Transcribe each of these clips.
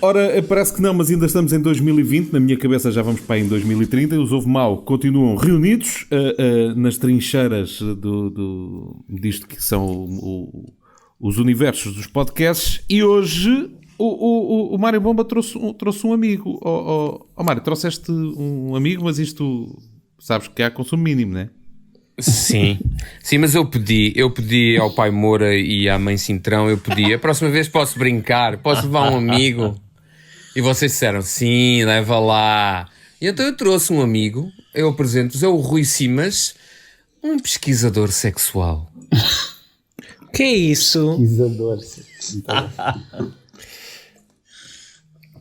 Ora, parece que não, mas ainda estamos em 2020. Na minha cabeça já vamos para aí em 2030. Os Ouve Mal continuam reunidos nas trincheiras disto que são os universos dos podcasts. E hoje o Mário Bomba trouxe um amigo. Mário, trouxeste um amigo, mas isto sabes que há consumo mínimo, não é? Sim, mas eu pedi ao pai Moura e à mãe Cintrão, a próxima vez posso brincar, posso levar um amigo? E vocês disseram, sim, leva lá. E então eu trouxe um amigo, eu apresento-vos, é o Rui Simas, um pesquisador sexual. Que é isso? Pesquisador sexual.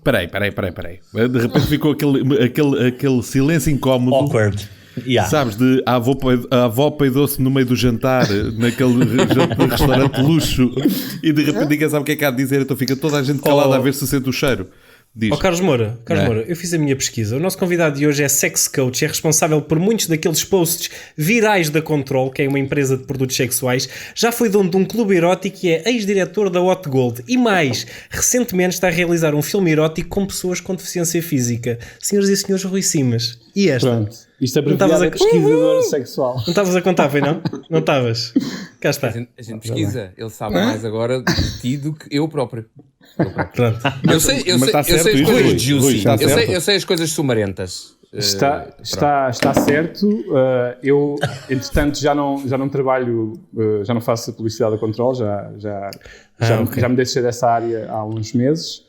Peraí. De repente ficou aquele silêncio incómodo. Awkward. Yeah. Sabes, a avó peidou-se no meio do jantar, naquele restaurante de luxo, e de repente ninguém sabe o que é que há de dizer, então fica toda a gente calada a ver se sente o cheiro. Carlos Moura, eu fiz a minha pesquisa. O nosso convidado de hoje é sex coach, é responsável por muitos daqueles posts virais da Control, que é uma empresa de produtos sexuais. Já foi dono de um clube erótico e é ex-diretor da Hot Gold. E mais, recentemente está a realizar um filme erótico com pessoas com deficiência física. Senhoras e senhores, Rui Simas. E esta? Pronto. Isto é pesquisador sexual. Não estavas a contar, foi não? Não estavas? Cá está. A gente pesquisa. Ele sabe mais agora de ti do que eu próprio. Pronto. Eu sei as coisas juicy. Eu sei as coisas sumarentas. Está certo. Eu, entretanto, já não trabalho, já não faço a publicidade da Control, já me deixei dessa área há uns meses.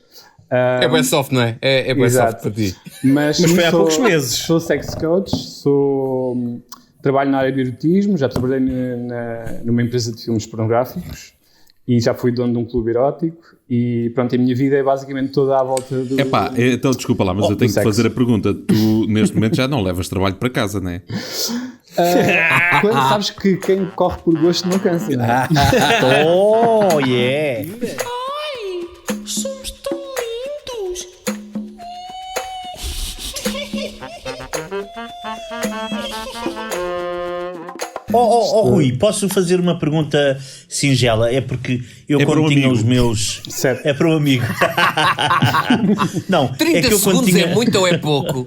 É bem soft, não é? É bem soft para ti. Mas foi há poucos meses. Sou sex coach, trabalho na área de erotismo, já trabalhei numa empresa de filmes pornográficos e já fui dono de um clube erótico e pronto, a minha vida é basicamente toda à volta do... Então desculpa lá, mas eu tenho que fazer a pergunta. Tu neste momento já não levas trabalho para casa, não é? Sabes que quem corre por gosto não cansa, não é? Oh, yeah! Somos tão lindos! Rui, posso fazer uma pergunta singela? É porque eu quando tinha os meus... Certo. É para um amigo. Não, 30 é que eu segundos é muito ou é pouco?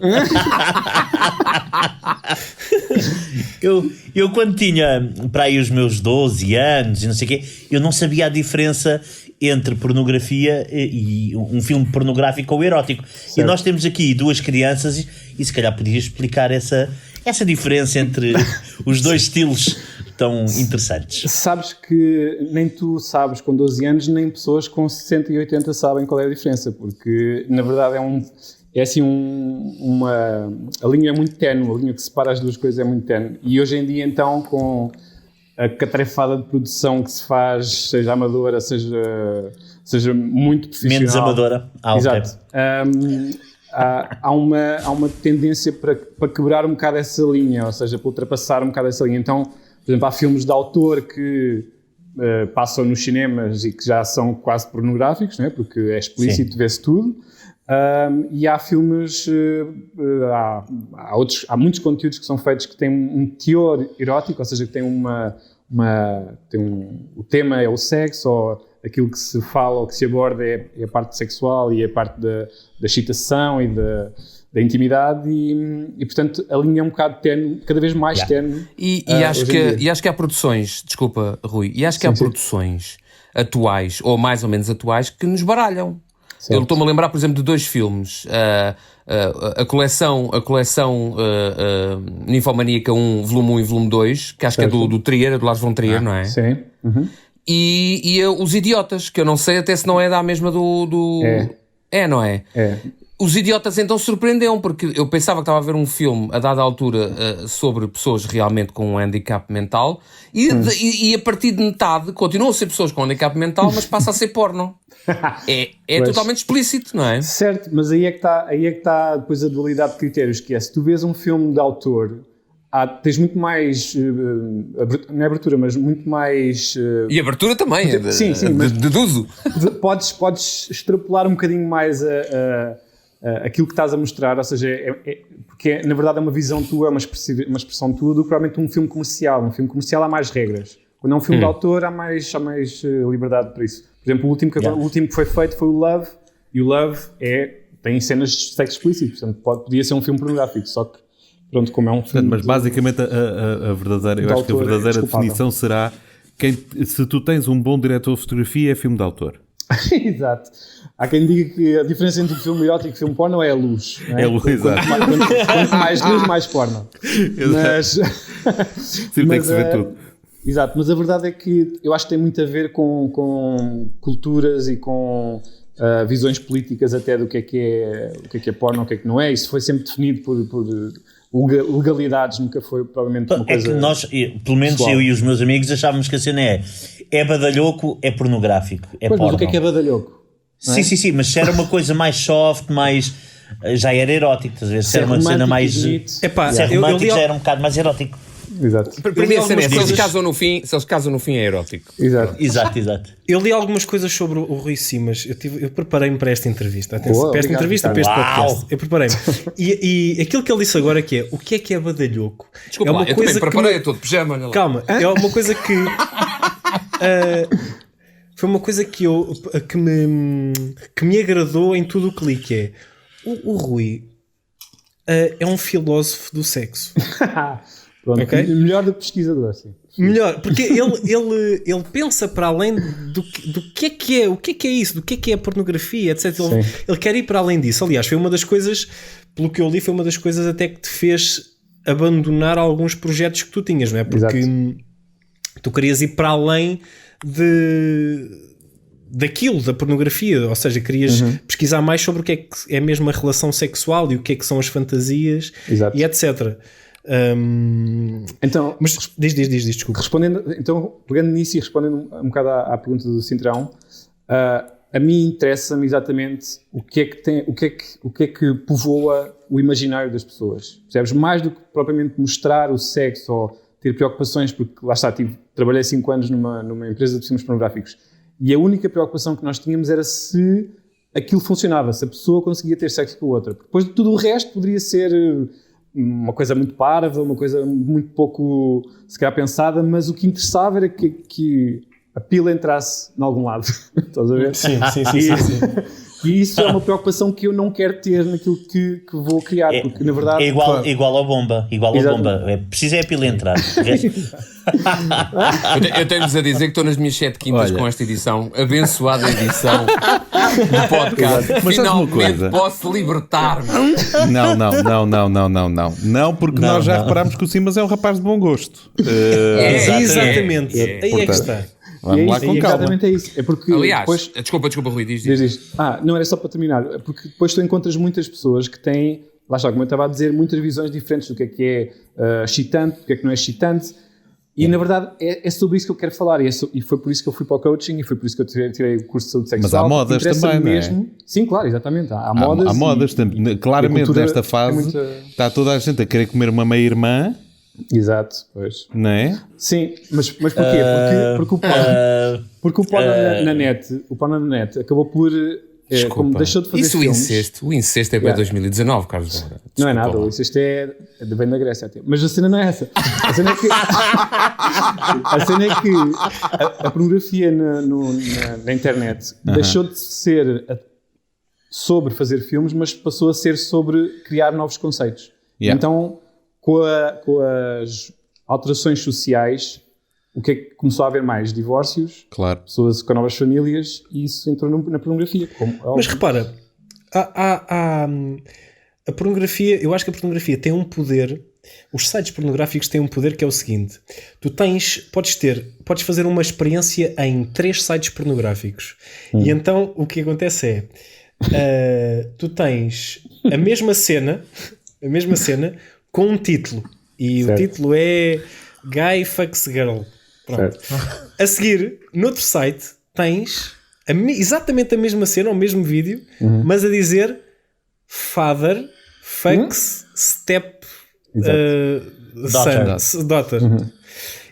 eu quando tinha para aí os meus 12 anos e não sei o quê, eu não sabia a diferença entre pornografia e um filme pornográfico ou erótico. Certo. E nós temos aqui duas crianças e se calhar podias explicar essa diferença entre os dois estilos tão interessantes. Sabes que nem tu sabes com 12 anos, nem pessoas com 60 e 80 sabem qual é a diferença, porque na verdade a linha é muito ténue, a linha que separa as duas coisas é muito ténue. E hoje em dia então com a catrefada de produção que se faz, seja amadora, seja muito profissional. Menos amadora. Exato. Okay. Há uma tendência para quebrar um bocado essa linha, ou seja, para ultrapassar um bocado essa linha. Então, por exemplo, há filmes de autor que passam nos cinemas e que já são quase pornográficos, não é? Porque é explícito, vê-se tudo. E há filmes, há muitos conteúdos que são feitos que têm um teor erótico, ou seja, que têm o tema é o sexo, ou aquilo que se fala ou que se aborda é a parte sexual e a parte da excitação e da intimidade e portanto a linha é um bocado ténue, cada vez mais ténue. E acho que há produções, desculpa Rui, e acho que há produções atuais, ou mais ou menos atuais, que nos baralham. Certo. Eu estou-me a lembrar, por exemplo, de dois filmes, a coleção Ninfomaníaca 1, volume 1 e volume 2, que acho que é do Trier, do Lars von Trier, não é? Sim. Uhum. E Os Idiotas, que eu não sei até se não é da mesma do... Não é? É. Os Idiotas então surpreendeu, porque eu pensava que estava a ver um filme a dada altura sobre pessoas realmente com um handicap mental e a partir de metade continuam a ser pessoas com handicap mental, mas passa a ser porno. É totalmente explícito, não é? Certo, mas aí é que está depois a dualidade de critérios, que é, se tu vês um filme de autor, tens muito mais, não é abertura, mas muito mais... E abertura também, sim, mas deduzo. Podes extrapolar um bocadinho mais aquilo que estás a mostrar, ou seja, porque na verdade é uma visão tua, é uma expressão tua, do que provavelmente um filme comercial. Um filme comercial há mais regras. Quando é um filme de autor há mais liberdade para isso. Por exemplo, o último que foi feito foi o Love, e o Love tem cenas de sexo explícito, portanto podia ser um filme pornográfico, só que pronto, como é um filme... Mas basicamente a verdadeira, eu acho que a verdadeira definição será se tu tens um bom diretor de fotografia é filme de autor. Exato. Há quem diga que a diferença entre o filme erótico e o filme porno é a luz. Não é? É a luz, exato. Quanto mais luz, mais porno. Mas... Sim, tem que se ver tudo. Exato, mas a verdade é que eu acho que tem muito a ver com culturas e com visões políticas até do que é porno, o que é que não é. Isso foi sempre definido por legalidades, nunca foi provavelmente uma coisa... É que nós, pelo menos pessoal. Eu e os meus amigos, achávamos que a cena é badalhoco, é pornográfico, é pois, porno. Mas o que é badalhoco? Sim, mas se era uma coisa mais soft, mais... já era erótico, estás a ver? Se era uma cena mais... Se é romântico, já era um bocado mais erótico. Exato. Para mim a cena é, se eles casam no fim é erótico. Exato. Eu li algumas coisas sobre o Rui Simas. Eu preparei-me para esta entrevista. Atenção, para esta entrevista, para este podcast. Eu preparei-me. E aquilo que ele disse agora que é o que é badalhoco? Desculpa, é uma eu coisa também preparei, eu estou de pijama. Olha lá. Calma, é uma coisa que... foi uma coisa que me agradou em tudo o que li, que é o Rui é um filósofo do sexo. Pronto, okay? Melhor do que pesquisador, sim. Melhor, porque ele pensa para além do que é, o que é isso, do que é a pornografia, etc. Ele quer ir para além disso. Aliás, foi uma das coisas, pelo que eu li, foi uma das coisas até que te fez abandonar alguns projetos que tu tinhas, não é? Porque tu querias ir para além daquilo, da pornografia, ou seja, querias pesquisar mais sobre o que é mesmo a relação sexual e o que é que são as fantasias e etc. Então, mas diz, desculpa. Pegando nisso e respondendo um bocado à pergunta do Cintrão, a mim interessa-me exatamente o que é que povoa o imaginário das pessoas. Percebes? Mais do que propriamente mostrar o sexo ou ter preocupações, porque lá está, trabalhei 5 anos numa empresa de filmes pornográficos e a única preocupação que nós tínhamos era se aquilo funcionava, se a pessoa conseguia ter sexo com a outra. Depois de tudo o resto poderia ser uma coisa muito parva, uma coisa muito pouco, se calhar, pensada, mas o que interessava era que a pila entrasse em algum lado. Estás a ver? Sim. E isso é uma preocupação que eu não quero ter naquilo que vou criar, porque na verdade... É igual ao bomba. Precisa a pila entrar. Eu tenho-vos a dizer que estou nas minhas 7 quintas com esta edição, abençoada edição do podcast. Mas finalmente posso libertar-me. Não, porque nós já reparámos que o Simas é um rapaz de bom gosto. Exatamente. Aí é que está. Vamos lá com calma. Exatamente é isso. É porque aliás, depois... desculpa, Rui, diz. Não, era só para terminar. Porque depois tu encontras muitas pessoas que têm, lá está, como eu estava a dizer, muitas visões diferentes do que é excitante, do que não é excitante. E na verdade é sobre isso que eu quero falar. E foi por isso que eu fui para o coaching e foi por isso que eu tirei o curso de saúde sexual. Mas há modas também, mesmo. Não é? Sim, claro, exatamente. Há modas. Há modas. Claramente nesta fase está toda a gente a querer comer uma meia-irmã. Exato, pois. Não é? Sim, mas porquê? Porque o porno na net acabou por... como deixou de fazer isso filmes... O incesto é para 2019, Carlos. Desculpa, não é nada, o incesto vem da Grécia até. Mas a cena não é essa. A cena é que a pornografia na internet deixou de ser sobre fazer filmes, mas passou a ser sobre criar novos conceitos. Então... Com as alterações sociais, o que é que começou a haver mais? Divórcios, pessoas com novas famílias, e isso entrou na pornografia. Mas repara, a pornografia, eu acho que a pornografia tem um poder, os sites pornográficos têm um poder que é o seguinte: tu podes fazer uma experiência em 3 sites pornográficos, e então o que acontece é, tu tens a mesma cena com um título, e o título é Guy Fucks Girl. Pronto. A seguir, noutro site, tens exatamente a mesma cena, o mesmo vídeo, mas a dizer Father Fucks Step Daughter.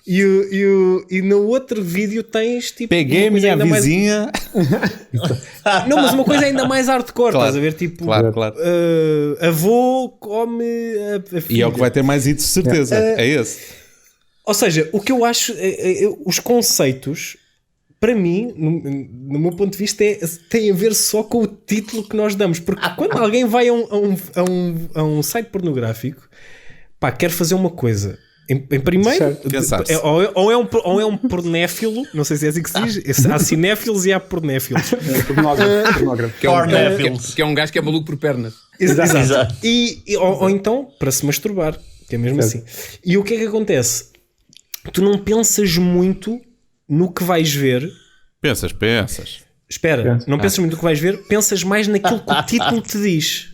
E no outro vídeo tens tipo... Peguei minha vizinha... Não, mas uma coisa ainda mais hardcore, estás a ver? Tipo, claro. Avô come a filha. E é o que vai ter mais hits, de certeza. É esse. Ou seja, o que eu acho... os conceitos para mim, no meu ponto de vista, tem a ver só com o título que nós damos. Porque quando alguém vai a um site pornográfico, pá, quer fazer uma coisa. Em primeiro, ou é um pornéfilo, não sei se é assim que se diz. Há cinéfilos e há pornéfilos. Pornógrafo. Que é um gajo que é maluco por pernas. Exato. Ou então para se masturbar, que é mesmo assim. E o que é que acontece? Tu não pensas muito no que vais ver. Pensas. Espera, não pensas muito no que vais ver, pensas mais naquilo que o título te diz.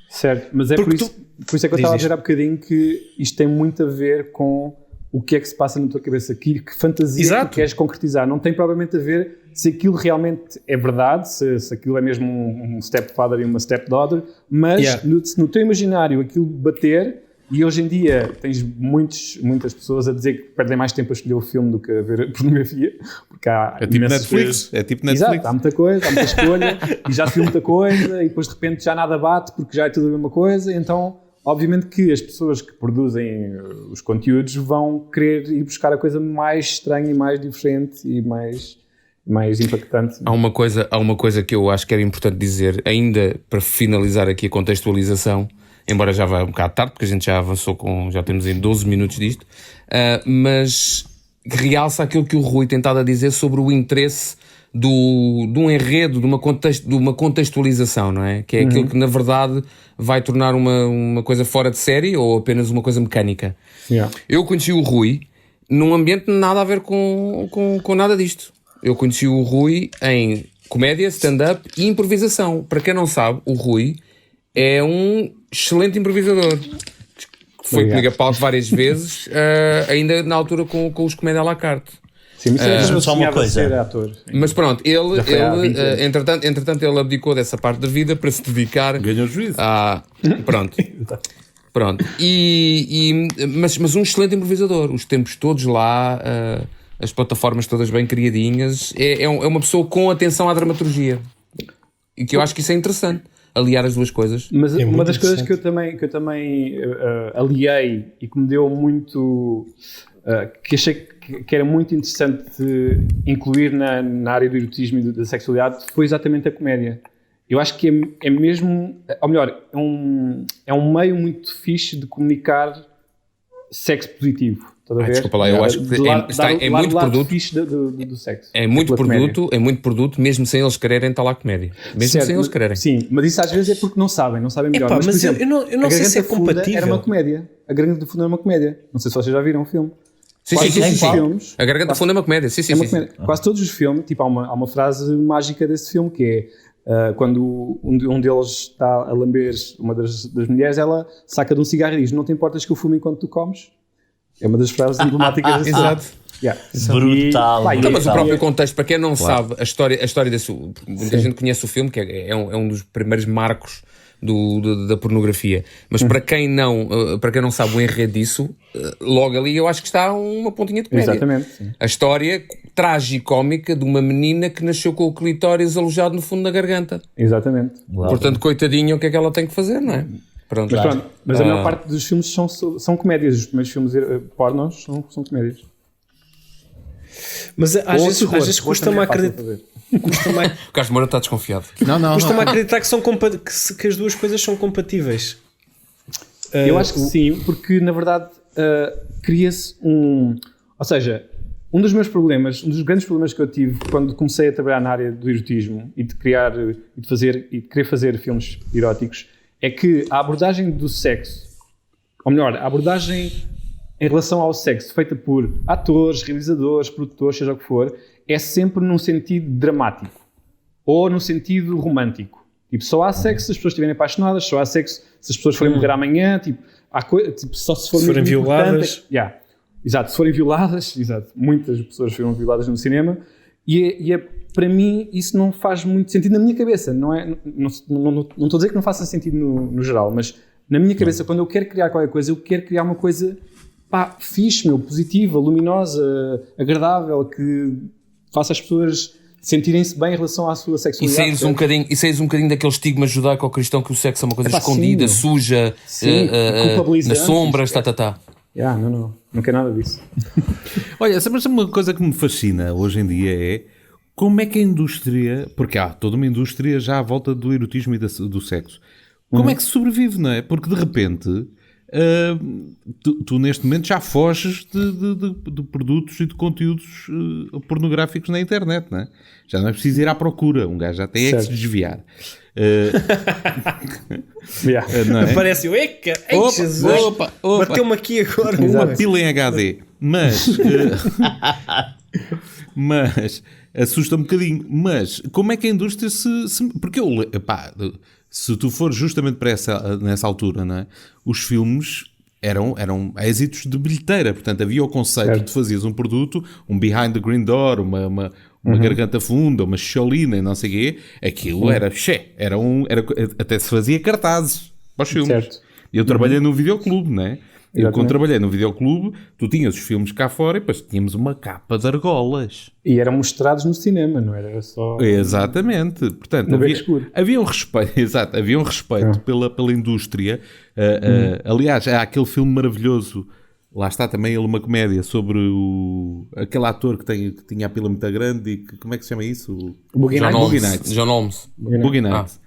Certo, mas é por isso que eu estava a dizer há bocadinho que isto tem muito a ver com o que é que se passa na tua cabeça, que fantasia que queres concretizar. Não tem propriamente a ver se aquilo realmente é verdade, se aquilo é mesmo um stepfather e uma stepdaughter, mas se no teu imaginário aquilo bater. E hoje em dia tens muitas pessoas a dizer que perdem mais tempo a escolher o filme do que a ver a pornografia, porque há tipo Netflix. Exato, há muita coisa, há muita escolha e já se viu muita coisa e depois de repente já nada bate porque já é tudo a mesma coisa. Então, obviamente que as pessoas que produzem os conteúdos vão querer ir buscar a coisa mais estranha e mais diferente e mais impactante. Há uma coisa que eu acho que era importante dizer, ainda para finalizar aqui a contextualização, embora já vá um bocado tarde, porque a gente já avançou já temos em 12 minutos disto, mas realça aquilo que o Rui tem estado a dizer sobre o interesse de um enredo, de uma contextualização, não é? Que é aquilo que na verdade vai tornar uma coisa fora de série ou apenas uma coisa mecânica. Eu conheci o Rui num ambiente nada a ver com nada disto. Eu conheci o Rui em comédia, stand-up e improvisação. Para quem não sabe, o Rui é um excelente improvisador. Foi comigo a palco várias vezes, ainda na altura com os comédia à la carte. Sim, mas só uma coisa. Ator. Mas pronto, ele entretanto ele abdicou dessa parte da vida para se dedicar. Ganhou juízo. Pronto. Mas um excelente improvisador. Os tempos todos lá, as plataformas todas bem criadinhas. É uma pessoa com atenção à dramaturgia. E que eu acho que isso é interessante. Aliar as duas coisas. Mas uma das coisas que eu também aliei e que me deu muito... que achei que era muito interessante incluir na área do erotismo e da sexualidade foi exatamente a comédia. Eu acho que é mesmo... Ou melhor, é um meio muito fixe de comunicar sexo positivo. Desculpa lá, eu acho que é muito produto do sexo. É muito produto, mesmo sem eles quererem, está lá a comédia. Mesmo sem eles quererem. Sim, mas isso às vezes é porque não sabem melhor. Mas por exemplo, eu não sei se é compatível. Era uma comédia. A Garganta do Fundo era uma comédia. Não sei se vocês já viram o filme. Sim. A Garganta do Fundo é uma comédia. Sim. Quase todos os filmes, tipo, há uma frase mágica desse filme que é quando um deles está a lamber uma das mulheres, ela saca de um cigarro e diz: não te importas que eu fume enquanto tu comes? É uma das frases emblemáticas desse filme. Brutal. Mas o próprio contexto, para quem não sabe a história desse, muita gente conhece o filme, que é um dos primeiros marcos da pornografia, mas para quem não sabe o enredo disso, logo ali eu acho que está uma pontinha de comédia. Exatamente, sim. A história tragicómica de uma menina que nasceu com o clitóris alojado no fundo da garganta. Exatamente. Portanto, coitadinha, o que é que ela tem que fazer, não é? Mas a maior parte dos filmes são comédias. Os primeiros filmes pornos são comédias. Mas às vezes custa-me acreditar. O Carlos Moura está desconfiado. Custa-me acreditar que as duas coisas são compatíveis. Eu acho que sim, porque na verdade cria-se ou seja, um dos grandes problemas que eu tive quando comecei a trabalhar na área do erotismo e de criar e de querer fazer filmes eróticos é que a abordagem do sexo, ou melhor, a abordagem em relação ao sexo feita por atores, realizadores, produtores, seja o que for, é sempre num sentido dramático ou num sentido romântico. Tipo, só há sexo se as pessoas estiverem apaixonadas, só há sexo se as pessoas forem morrer amanhã, só se forem violadas. Exato, se forem violadas, muitas pessoas foram violadas no cinema e para mim isso não faz muito sentido na minha cabeça, não estou a dizer que não faça sentido no geral, mas na minha cabeça, quando eu quero criar qualquer coisa, eu quero criar uma coisa fixe, positiva, luminosa, agradável, que faça as pessoas sentirem-se bem em relação à sua sexualidade. E saís um bocadinho daquele estigma judaico-cristão que o sexo é uma coisa escondida, suja, nas sombras, Não quero nada disso. Olha, mas uma coisa que me fascina hoje em dia é como é que a indústria, porque há toda uma indústria já à volta do erotismo e do sexo, como é que se sobrevive, não é? Porque de repente tu neste momento já foges de produtos e de conteúdos pornográficos na internet, não é? Já não é preciso ir à procura, um gajo já tem que se desviar. Não é? Aparece o Eca, Jesus, opa. bateu-me aqui agora. Uma pila em HD, mas assusta um bocadinho. Mas como é que a indústria porque se tu fores justamente para nessa altura, não é? Os filmes eram êxitos de bilheteira, portanto havia o conceito de fazeres um produto, um Behind the Green Door, uma garganta funda, uma cholina e não sei o quê, aquilo era até se fazia cartazes para os filmes. Certo. Eu trabalhei num videoclube, não é? Eu, quando trabalhei no videoclube, tu tinhas os filmes cá fora e depois tínhamos uma capa de argolas. E eram mostrados no cinema, não era só... Exatamente. Portanto, havia um respeito, havia um respeito pela indústria. Aliás, há aquele filme maravilhoso, lá está também ele uma comédia, sobre aquele ator que tinha a pila muito grande e como é que se chama isso? Boogie Nights. John Holmes. Boogie Nights.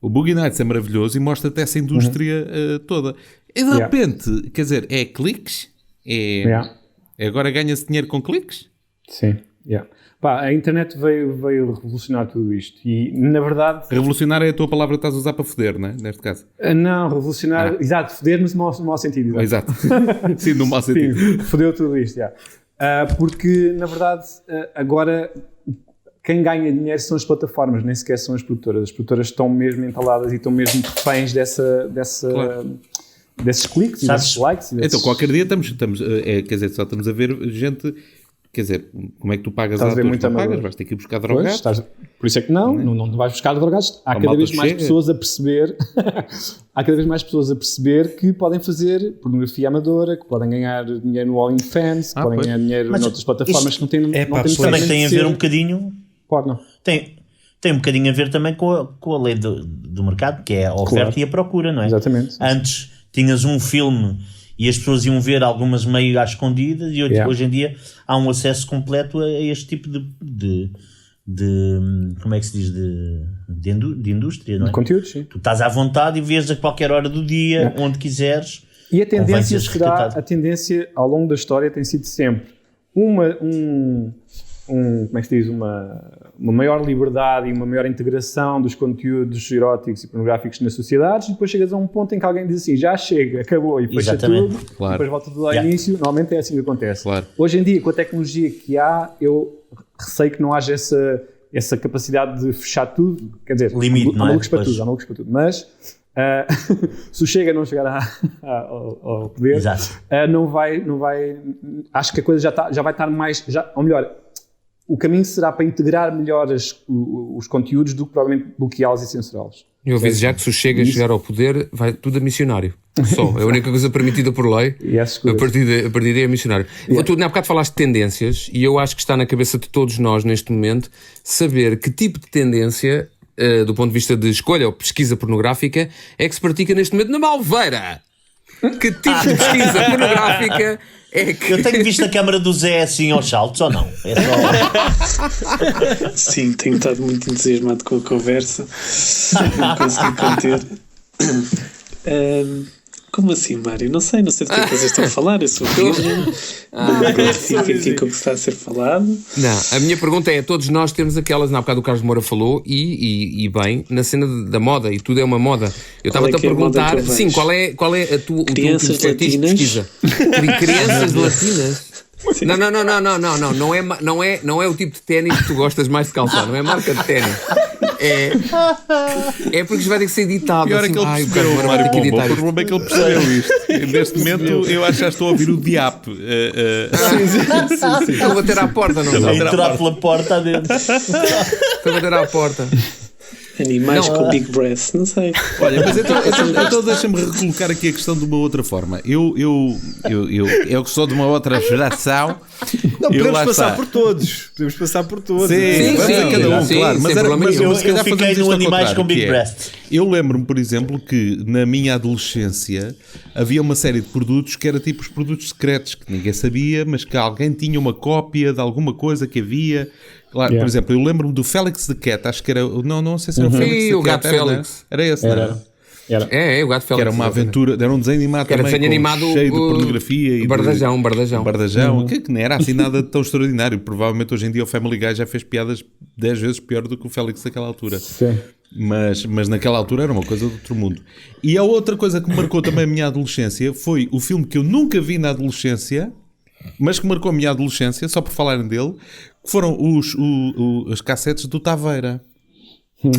O Boogie Nights é maravilhoso e mostra-te essa indústria toda. E de repente, quer dizer, é cliques? Agora ganha-se dinheiro com cliques? Sim, Pá, a internet veio revolucionar tudo isto e, na verdade... Revolucionar é a tua palavra que estás a usar para foder, não é? Neste caso. Não, revolucionar... Exato, foder no mau sentido. Exato. Sim, no mau sentido. Sim, fodeu tudo isto, porque, na verdade, agora... Quem ganha dinheiro são as plataformas, nem sequer são as produtoras. As produtoras estão mesmo entaladas e estão mesmo reféns desses cliques e desses likes. Então, qualquer dia estamos quer dizer, só estamos a ver gente... Quer dizer, como é que tu pagas a atores? Não pagas, vais ter que ir buscar drogados. Por isso é que não vais buscar drogados. Há cada vez mais pessoas a perceber há cada vez mais pessoas a perceber que podem fazer pornografia amadora, que podem ganhar dinheiro no OnlyFans, que podem ganhar dinheiro noutras plataformas que não têm também tem a ver um bocadinho... Porno. Tem um bocadinho a ver também com a lei do mercado, que é a oferta e a procura, não é? Exatamente. Antes tinhas um filme e as pessoas iam ver algumas meio às escondidas e hoje em dia há um acesso completo a este tipo de como é que se diz, de indústria, não é? De conteúdos, sim. Tu estás à vontade e vês a qualquer hora do dia, onde quiseres. E a tendência ao longo da história tem sido sempre como é que se diz, uma maior liberdade e uma maior integração dos conteúdos eróticos e pornográficos nas sociedades, e depois chegas a um ponto em que alguém diz assim, já chega, acabou, e fecha tudo, claro. Depois volta tudo ao início. Normalmente é assim que acontece. Claro. Hoje em dia, com a tecnologia que há, eu receio que não haja essa capacidade de fechar tudo, quer dizer, limite, há malucos para tudo, mas se o Chega não chegar ao poder, não vai, acho que a coisa já vai estar mais, ou melhor, o caminho será para integrar melhor os conteúdos do que provavelmente bloqueá-los e censurá-los. Eu aviso já que se o Chega a chegar ao poder, vai tudo a missionário. Só. É a única coisa permitida por lei. A partir daí é missionário. Tu, há bocado falaste de tendências, e eu acho que está na cabeça de todos nós neste momento saber que tipo de tendência, do ponto de vista de escolha ou pesquisa pornográfica, é que se pratica neste momento na Malveira. Que tipo de pesquisa pornográfica é que... Eu tenho visto a câmara do Zé assim aos saltos, ou não? É só... Sim, tenho estado muito entusiasmado com a conversa. Não consegui conter. Como assim, Mário? Não sei do que é que vocês estão a falar. Eu sou virgem. Fica aqui com o que está a ser falado. Não, a minha pergunta é: todos nós temos aquelas, na bocado o Carlos Moura falou, e bem, na cena da moda, e tudo é uma moda. Eu estava-te a perguntar, sim, qual é o teu crianças latinas? Pesquisa? Crianças latinas? Não é o tipo de ténis que tu gostas mais de calçar, não é a marca de ténis. É porque isto vai ter que ser editado. Pior assim, é que ele percebeu o Mário Pombo. O problema é que ele percebeu isto. Neste momento eu acho que já estou a ouvir o diap. Sim. Estou a bater à porta, não estou? Entrar pela porta adentro. Estou a bater à porta. Animais com big breath, não sei. Olha, mas então deixa-me recolocar aqui a questão de uma outra forma. Eu que sou de uma outra geração. Não, podemos passar por todos. Sim, cada um, claro. Mas eu fiquei no Animais com big breath. Eu lembro-me, por exemplo, que na minha adolescência havia uma série de produtos que era tipo os produtos secretos, que ninguém sabia, mas que alguém tinha uma cópia de alguma coisa que havia, Claro, por exemplo, eu lembro-me do Félix the Cat, acho que era. Não sei se era o Félix Sim, the o Cat. gato Era, Félix. Era esse, não era? Era. É, o gato Que Félix. era uma aventura, era um desenho animado Era também, desenho animado, cheio de o- pornografia e Bardajão, de, Bardajão. Bardajão, que não era assim nada tão extraordinário. Provavelmente hoje em dia o Family Guy já fez piadas 10 vezes pior do que o Félix naquela altura. Sim. Mas naquela altura era uma coisa de outro mundo. E a outra coisa que me marcou também a minha adolescência foi o filme que eu nunca vi na adolescência, mas que marcou a minha adolescência, só por falarem dele, que foram as cassetes do Taveira.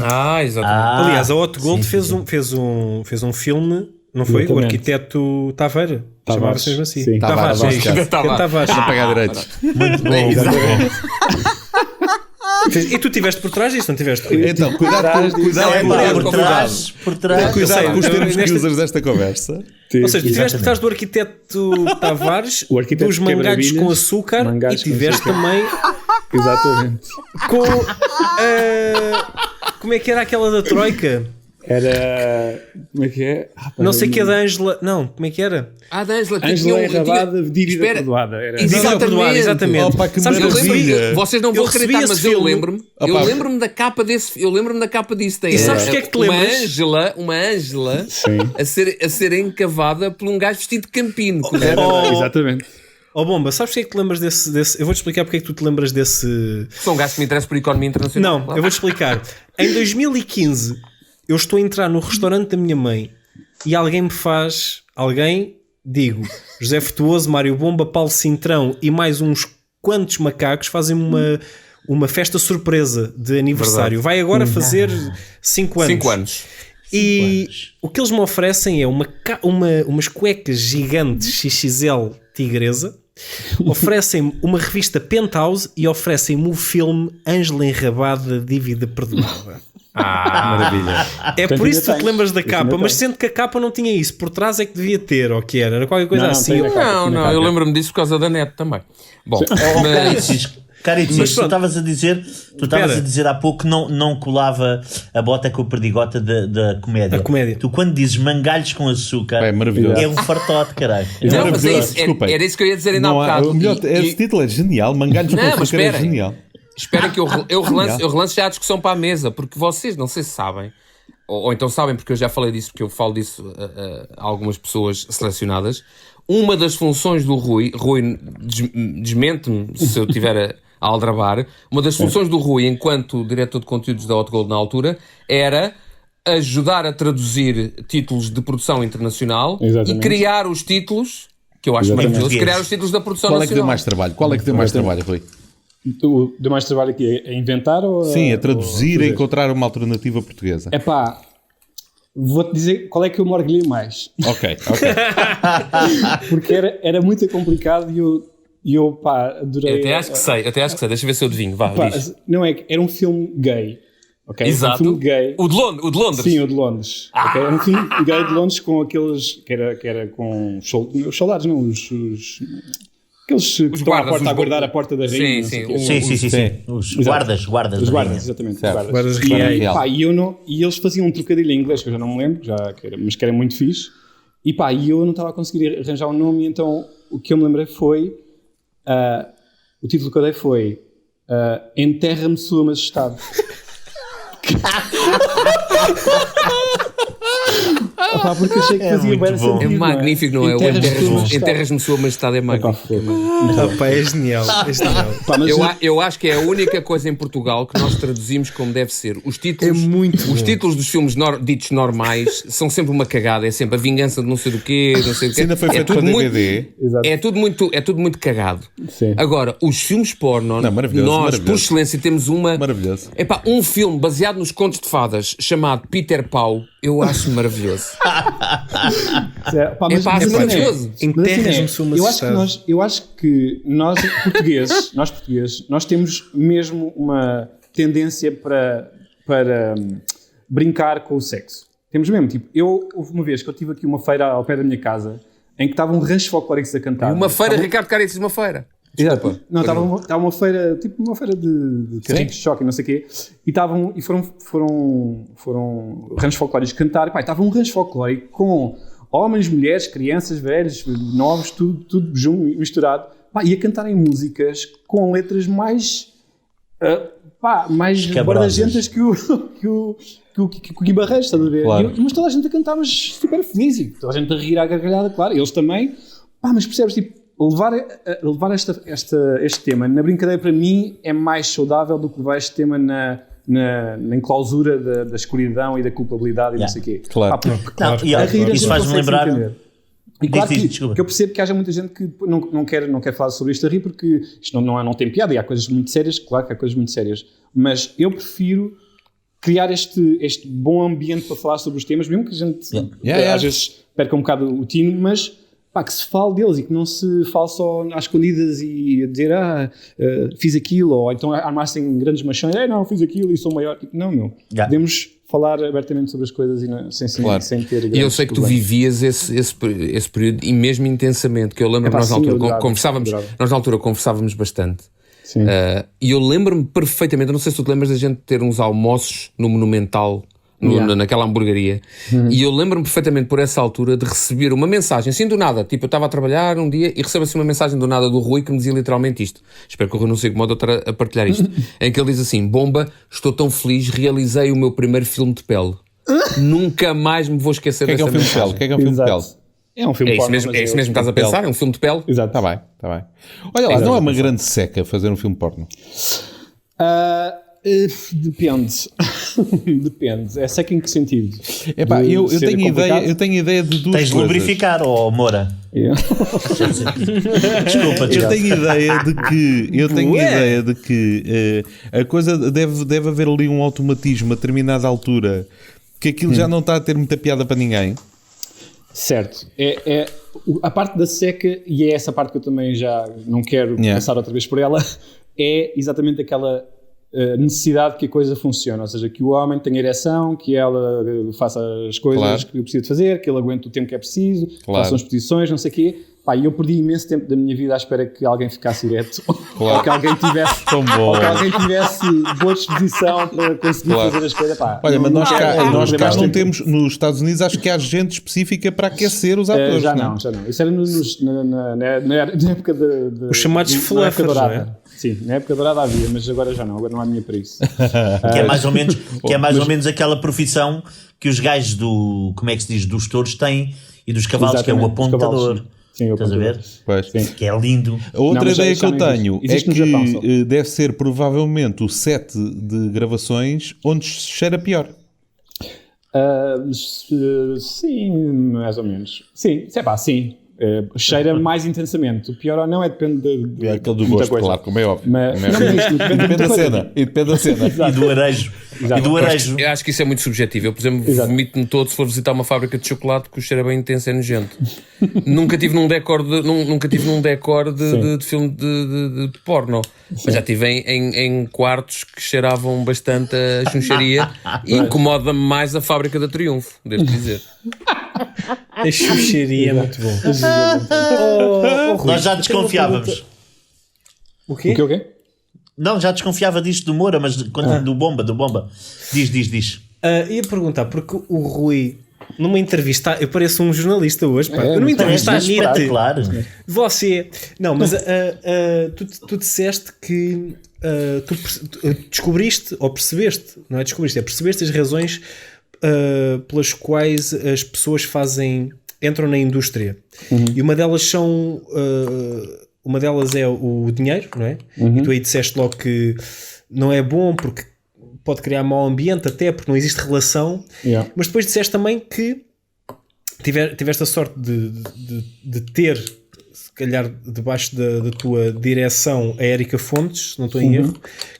Ah, exatamente. Aliás, a Hot Gold sim, fez um filme, não foi? Exatamente. O arquiteto Taveira. Tavares. Chamava-se mesmo assim. Sim. Tavares. Tavares, é isso. Tavares. Tavares. Para pagar direitos. Muito bom. E tu estiveste por trás disto, não tiveste? Então, cuidado com Não, é cuidado por trás. Por trás. cuidado com os Eu sei, termos que nesta- usas desta conversa. Ou seja, tu estiveste por Exatamente. trás do arquiteto Tavares, O arquiteto dos mangalhos quebra-bilhas, com açúcar, e mangalhos com tiveste açúcar. também Exatamente. com. Como é que era aquela da Troika? Era. Como é que é? Não sei que é da Ângela. Não, como é que era? Ah, da Ângela, que Ângela tinha Rabada, dívida Espera. perdoada. Era. Exatamente. Exatamente. Opa, que Sabes, Eu lembro, maravilha. vocês não Eu vão recebi acreditar, esse mas eu filme. lembro-me. Opa. Eu lembro-me da capa desse. Eu lembro-me da capa disso. Tem E sabes o que é que te lembras? Uma Ângela Sim. a ser encavada por um gajo vestido de campino. Oh. Exatamente. Oh Bomba, sabes porque é que te lembras desse. Eu vou-te explicar porque é que tu te lembras desse. Sou um gajo que me interessa por economia internacional. Não, eu vou-te explicar. Em 2015, eu estou a entrar no restaurante da minha mãe e alguém me faz. Digo, José Frutuoso, Mário Bomba, Paulo Cintrão e mais uns quantos macacos fazem uma festa surpresa de aniversário. Vai agora fazer 5 anos. 5 anos. E o que eles me oferecem é umas cuecas gigantes XXL tigresa, oferecem-me uma revista Penthouse e oferecem-me o filme Ângela Enrabada, Dívida Perdoada. Maravilha. É por Portanto, isso que tu ainda te lembras da tens. capa, Ainda mas tens. sendo que a capa não tinha isso, por trás é que devia ter, ou que era qualquer coisa Não, não, assim. tem a capa. Não, não, eu lembro-me disso por causa da net também. Bom, mas. Caritzis, Mas tu pronto. estavas a dizer, há pouco que não colava a bota com a perdigota da comédia. A comédia. Tu quando dizes mangalhos com açúcar, É maravilhoso. é um fartote, caralho. Não, mas é isso, Desculpem. era isso que eu ia dizer ainda há Não há, bocado. o melhor, E- esse título é genial. Mangalhos com Não, mas açúcar é esperem. genial. Espera que eu relance já a discussão para a mesa, porque vocês, não sei se sabem, ou então sabem, porque eu já falei disso, porque eu falo disso a algumas pessoas selecionadas. Uma das funções do Rui desmente-me se eu tiver a aldrabar, uma das funções do Rui, enquanto diretor de conteúdos da Hot Gold na altura, era ajudar a traduzir títulos de produção internacional Exatamente. e criar os títulos, que eu acho Exatamente. maravilhoso, criar os títulos da produção Qual é que deu nacional. mais trabalho? Qual é que deu mais trabalho, Rui? Tu deu mais trabalho aqui a inventar ou Sim, a traduzir, ou a fazer? encontrar uma alternativa portuguesa. É pá, vou-te dizer qual é que eu me orgulhei mais. Ok. Porque era muito complicado e eu pá, adorei. Até acho que sei, deixa eu ver se eu adivinho, vá, Pá, diz. não é que era um filme gay. Ok? Exato. Um filme gay. O de Londres. Sim, o de Londres. Ok? Era um filme gay de Londres com aqueles que era com os soldados, não, aqueles que estão à guardas, porta os a guardar a porta da rainha. Sim, não sei sim, o quê. Sim. Os Exato. guardas Os da guardas, rainha. exatamente. Certo. Os Guardas guardas. reais. Real. Pá, e eles faziam um trocadilho em inglês, que eu já não me lembro, mas que era muito fixe. E pá, e eu não estava a conseguir arranjar um nome, e então o que eu me lembrei foi, o título que eu dei foi Enterra-me Sua Majestade. Opa, porque achei que fazia muito bem bom. sentido. É magnífico, não é? O Enterras-me Enterras-me Sua Majestade é Epá, magnífico. foi. Pá, é genial. É genial. Pá, mas Eu acho que é a única coisa em Portugal que nós traduzimos como deve ser. Os títulos, É muito os bom. títulos dos filmes ditos normais são sempre uma cagada. É sempre a vingança de não sei do quê, não sei do quê. Se ainda foi É feito tudo para muito- DVD. Exato. É tudo muito cagado. Sim. Agora, os filmes porno, Não, maravilhoso, nós, maravilhoso. por excelência, temos uma. Maravilhoso. Epá, um filme baseado nos contos de fadas chamado Peter Pau, eu acho maravilhoso. Pá, Epá, acho assim maravilhoso. Enterras-me Sua Majestade. eu acho que nós portugueses, nós temos mesmo uma tendência para brincar com o sexo. Temos mesmo, tipo, houve uma vez que eu tive aqui uma feira ao pé da minha casa em que estavam ranchos folclóricos a cantar. Uma feira, Estavam- Ricardo Caritas, uma feira. Exato. Não, estava uma feira, tipo uma feira de carrinhos de choque e não sei o quê, e foram ranchos folclóricos cantar, e pá, estava um rancho folclórico com homens, mulheres, crianças, velhos, novos, tudo junto, misturado, pá, e a cantarem músicas com letras mais Mais Escabrosas. guarda-gentas que o Guimarães, estás a ver? Claro. Mas toda a gente a cantar, mas super feliz, e toda a gente a rir à gargalhada, claro, eles também. Mas percebes, tipo, levar este tema na brincadeira para mim é mais saudável do que levar este tema na enclausura da escuridão e da culpabilidade e não sei o quê. Claro. Não, e, A rir a gente isso faz-me consegue se lembrar. entender. E claro Diz, que desculpa. eu percebo que haja muita gente que não quer falar sobre isto a rir porque isto não tem piada e há coisas muito sérias, claro que há coisas muito sérias, mas eu prefiro criar este bom ambiente para falar sobre os temas, mesmo que a gente às vezes perca um bocado o tino, mas que se fale deles e que não se fale só às escondidas e a dizer fiz aquilo, ou então armassem grandes machões, não, fiz aquilo e sou maior. Não, meu. Podemos falar abertamente sobre as coisas e sem ter grandes E eu sei que tu problemas. vivias esse período e mesmo intensamente, que eu lembro que nós na altura conversávamos bastante. Sim. E eu lembro-me perfeitamente, eu não sei se tu te lembras da gente ter uns almoços no Monumental, naquela hamburgueria, e eu lembro-me perfeitamente por essa altura de receber uma mensagem, assim do nada, tipo eu estava a trabalhar um dia e recebo assim uma mensagem do nada do Rui que me dizia literalmente isto, espero que o Rui não se incomode eu estar a partilhar isto, em que ele diz assim: Bomba, estou tão feliz, realizei o meu primeiro filme de pele. Nunca mais me vou esquecer O que é dessa um filme de pele? mensagem. O que é um filme de pele? É um filme É isso porno, mesmo, mas é isso mesmo que estás a pensar? É um filme de pele? Exato. Está bem. Olha lá, não é uma grande seca fazer um filme porno? Depende. Depende. É seca em que sentido? Epá, De eu ser tenho ideia de duas Tens de coisas. lubrificar, Moura. Desculpa, Eu tenho ideia de que a coisa deve haver ali um automatismo a determinada altura que aquilo já não está a ter muita piada para ninguém. Certo. A parte da seca, e é essa parte que eu também já não quero passar outra vez por ela, é exatamente aquela necessidade que a coisa funcione, ou seja, que o homem tenha ereção, que ela faça as coisas que precisa de fazer, que ele aguente o tempo que é preciso, façam as posições, não sei o quê. E eu perdi imenso tempo da minha vida à espera que alguém ficasse ereto, ou que alguém tivesse boa disposição para conseguir fazer as coisas. Olha, mas nós cá não temos, nos Estados Unidos, acho que há gente específica para aquecer os atores. Já não. Isso era na época Os chamados fluffers, não é? Sim, na época dourada havia, mas agora já não, agora não há minha para isso. Que é mais ou menos aquela profissão que os gajos dos touros têm e dos cavalos, que é o apontador. Sim, estás a ver? Pois. Que é lindo. A outra ideia que eu tenho existe é no Japão só. que deve ser provavelmente o set de gravações onde se cheira pior. Sim, mais ou menos. Sim, sim. Cheira mais intensamente. O pior ou não depende de Aquele do muita gosto, coisa. claro, como é óbvio. Mas, Como é não, óbvio. isto depende de Depende da muita cena. coisa. E depende da cena. E do arejo. Exato. E do arejo. Eu acho que isso é muito subjetivo. Eu, por exemplo, vomito-me todo se for visitar uma fábrica de chocolate que o cheiro é bem intenso, é nojento. Nunca tive num decor de filme de porno. Mas já estive em quartos que cheiravam bastante a chuncharia e incomoda-me mais a fábrica da Triunfo, devo dizer. A chucharia é muito bom. Rui, Nós já desconfiávamos. O quê? O quê? Não, já desconfiava disto do Moura, mas do Bomba. Diz. Ia perguntar, porque o Rui, numa entrevista, eu pareço um jornalista hoje, pá. Numa entrevista à NIT, claro. você... Não, mas tu disseste que tu descobriste, ou percebeste, não é descobriste, é percebeste as razões pelas quais as pessoas entram na indústria. E uma delas é o dinheiro, não é? E tu aí disseste logo que não é bom porque pode criar mau ambiente, até porque não existe relação. Mas depois disseste também que tiveste a sorte de ter, se calhar debaixo da tua direção, a Érica Fontes, se não estou em erro,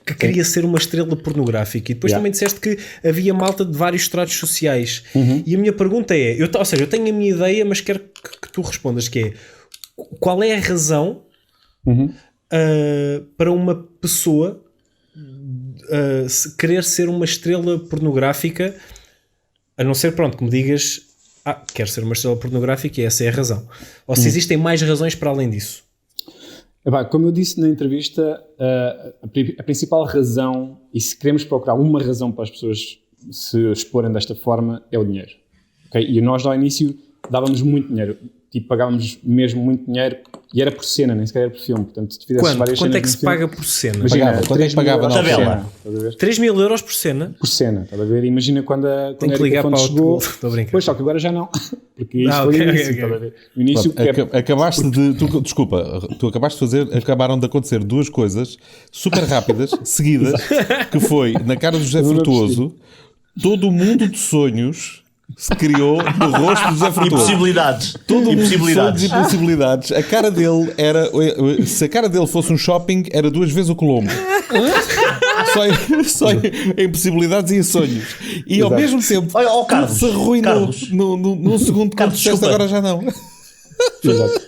que queria ser uma estrela pornográfica. E depois também disseste que havia malta de vários estratos sociais. E a minha pergunta é, eu tenho a minha ideia, mas quero que tu respondas, que é, qual é a razão para uma pessoa querer ser uma estrela pornográfica, a não ser, que me digas quero ser uma estrela pornográfica e essa é a razão, ou se existem mais razões para além disso. Como eu disse na entrevista, a principal razão, e se queremos procurar uma razão para as pessoas se exporem desta forma, é o dinheiro. E nós ao início dávamos muito dinheiro. tipo, pagávamos mesmo muito dinheiro e era por cena, nem sequer era por filme. Portanto, se tu fizesses várias Quanto é cenas que no se filme, paga por cena? imagina, Pagava. Quanto é que 3 pagava mil na euros por tabela? cena, estás a ver? 3 mil euros por cena? Por cena, estás a ver? Imagina quando a Tenho que ligar Erika para Fontes o chegou. outro. Estou a brincar. Pois, só que agora já não. Porque isso foi ok, o início, ok. estás a ver? O início que é... Acabaste de. Desculpa, tu acabaste de fazer. Acabaram de acontecer duas coisas super rápidas, seguidas, que foi na cara do José Eu não Frutuoso, todo o mundo de sonhos se criou no rosto do José E Frutuoso. possibilidades. Todo e mundo de sonhos possibilidades. e possibilidades. A cara dele era. Se a cara dele fosse um shopping, era 2 vezes o Colombo. Só em possibilidades e em sonhos. E ao mesmo tempo, Olha, ó, Carlos, se arruinou Carlos. num segundo que Carlos, disseste, desculpa. agora já não.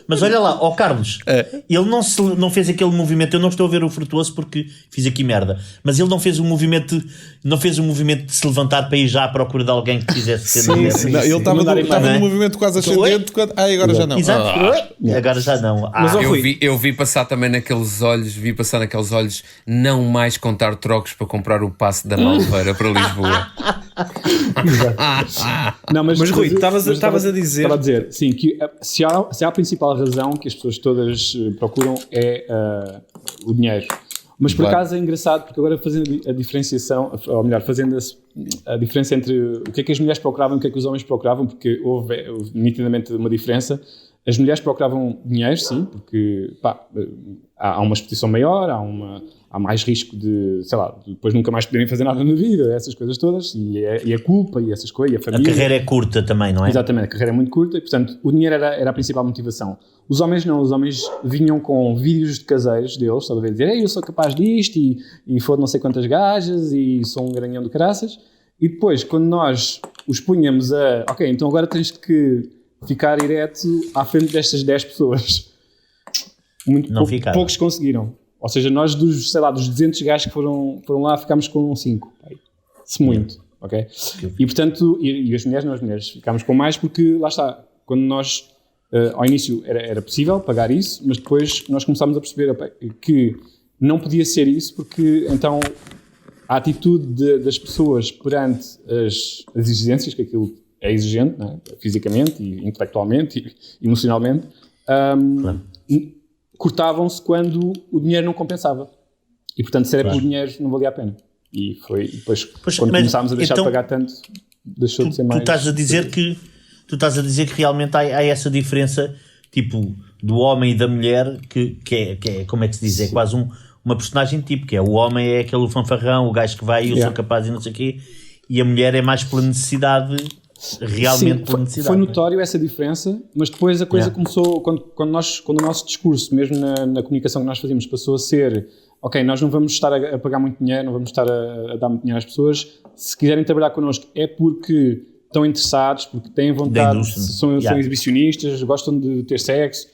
Mas olha lá, ó Carlos, ele não fez aquele movimento. Eu não estou a ver o Frutuoso porque fiz aqui merda. Mas ele não fez um movimento de se levantar para ir já à procura de alguém que quisesse ser Sim, mulher. sim. Não, ele estava Mandarem num para- movimento quase ascendente. Agora já não. Exato. Agora já não. Mas, ó, Rui, Eu vi passar também naqueles olhos, não mais contar trocos para comprar o passe da Malveira para Lisboa. Não, Mas, Rui, estavas a dizer- Estava a dizer, sim, que se há a principal razão que as pessoas todas procuram é o dinheiro. Mas por Claro. acaso é engraçado, porque agora fazendo a diferenciação, ou melhor, fazendo a diferença entre o que é que as mulheres procuravam e o que é que os homens procuravam, porque houve nitidamente uma diferença. As mulheres procuravam dinheiro, sim, porque pá, há uma exposição maior, há mais risco de, sei lá, depois nunca mais poderem fazer nada na vida, essas coisas todas, e a culpa e essas coisas, e a A família. carreira é curta também, não é? Exatamente, a carreira é muito curta e, portanto, o dinheiro era a principal motivação. Os homens não, os homens vinham com vídeos de caseiros deles, estás a ver, dizer, ei, eu sou capaz disto e foda não sei quantas gajas e sou um garanhão de caraças. E depois, quando nós os punhamos ok, então agora tens que ficar ereto à frente destas 10 pessoas. Não ficaram. Poucos conseguiram. Ou seja, nós dos 200 gajos que foram lá, ficámos com 5. Se muito, ok? E portanto, e as mulheres não, as mulheres ficámos com mais porque, lá está, quando nós, ao início era possível pagar isso, mas depois nós começámos a perceber que não podia ser isso porque então a atitude das pessoas perante as exigências, que aquilo é exigente, não é? Fisicamente e intelectualmente e emocionalmente, cortavam-se quando o dinheiro não compensava. E portanto, se era pelo dinheiro, não valia a pena. E depois, quando mas começámos a deixar então, de pagar tanto, deixou de ser Tu mais... estás a dizer que realmente há essa diferença, tipo, do homem e da mulher, que é como é que se diz? É quase uma personagem tipo, que é o homem é aquele fanfarrão, o gajo que vai, eu sou capaz e não sei o quê, e a mulher é mais pela necessidade, realmente Sim, pela necessidade. foi notório essa diferença, mas depois a coisa começou, quando o nosso discurso, mesmo na comunicação que nós fazíamos, passou a ser, ok, nós não vamos estar a pagar muito dinheiro, não vamos estar a dar muito dinheiro às pessoas, se quiserem trabalhar connosco é porque estão interessados, porque têm vontade, são exibicionistas, gostam de ter sexo,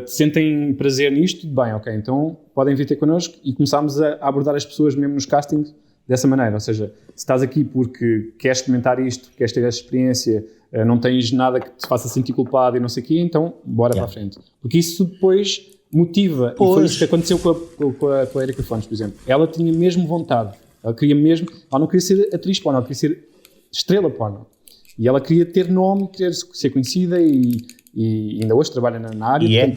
sentem prazer nisto, tudo bem, ok, então podem vir ter connosco, e começámos a abordar as pessoas mesmo nos castings dessa maneira, ou seja, se estás aqui porque queres experimentar isto, queres ter essa experiência, não tens nada que te faça sentir culpado e não sei o quê, então bora para a frente. Porque isso depois motiva, e foi isso que aconteceu com a Erika Fontes, por exemplo. Ela tinha mesmo vontade, ela não queria ser atriz porno, ela queria ser estrela porno. E ela queria ter nome, queria ser conhecida e ainda hoje trabalha na área.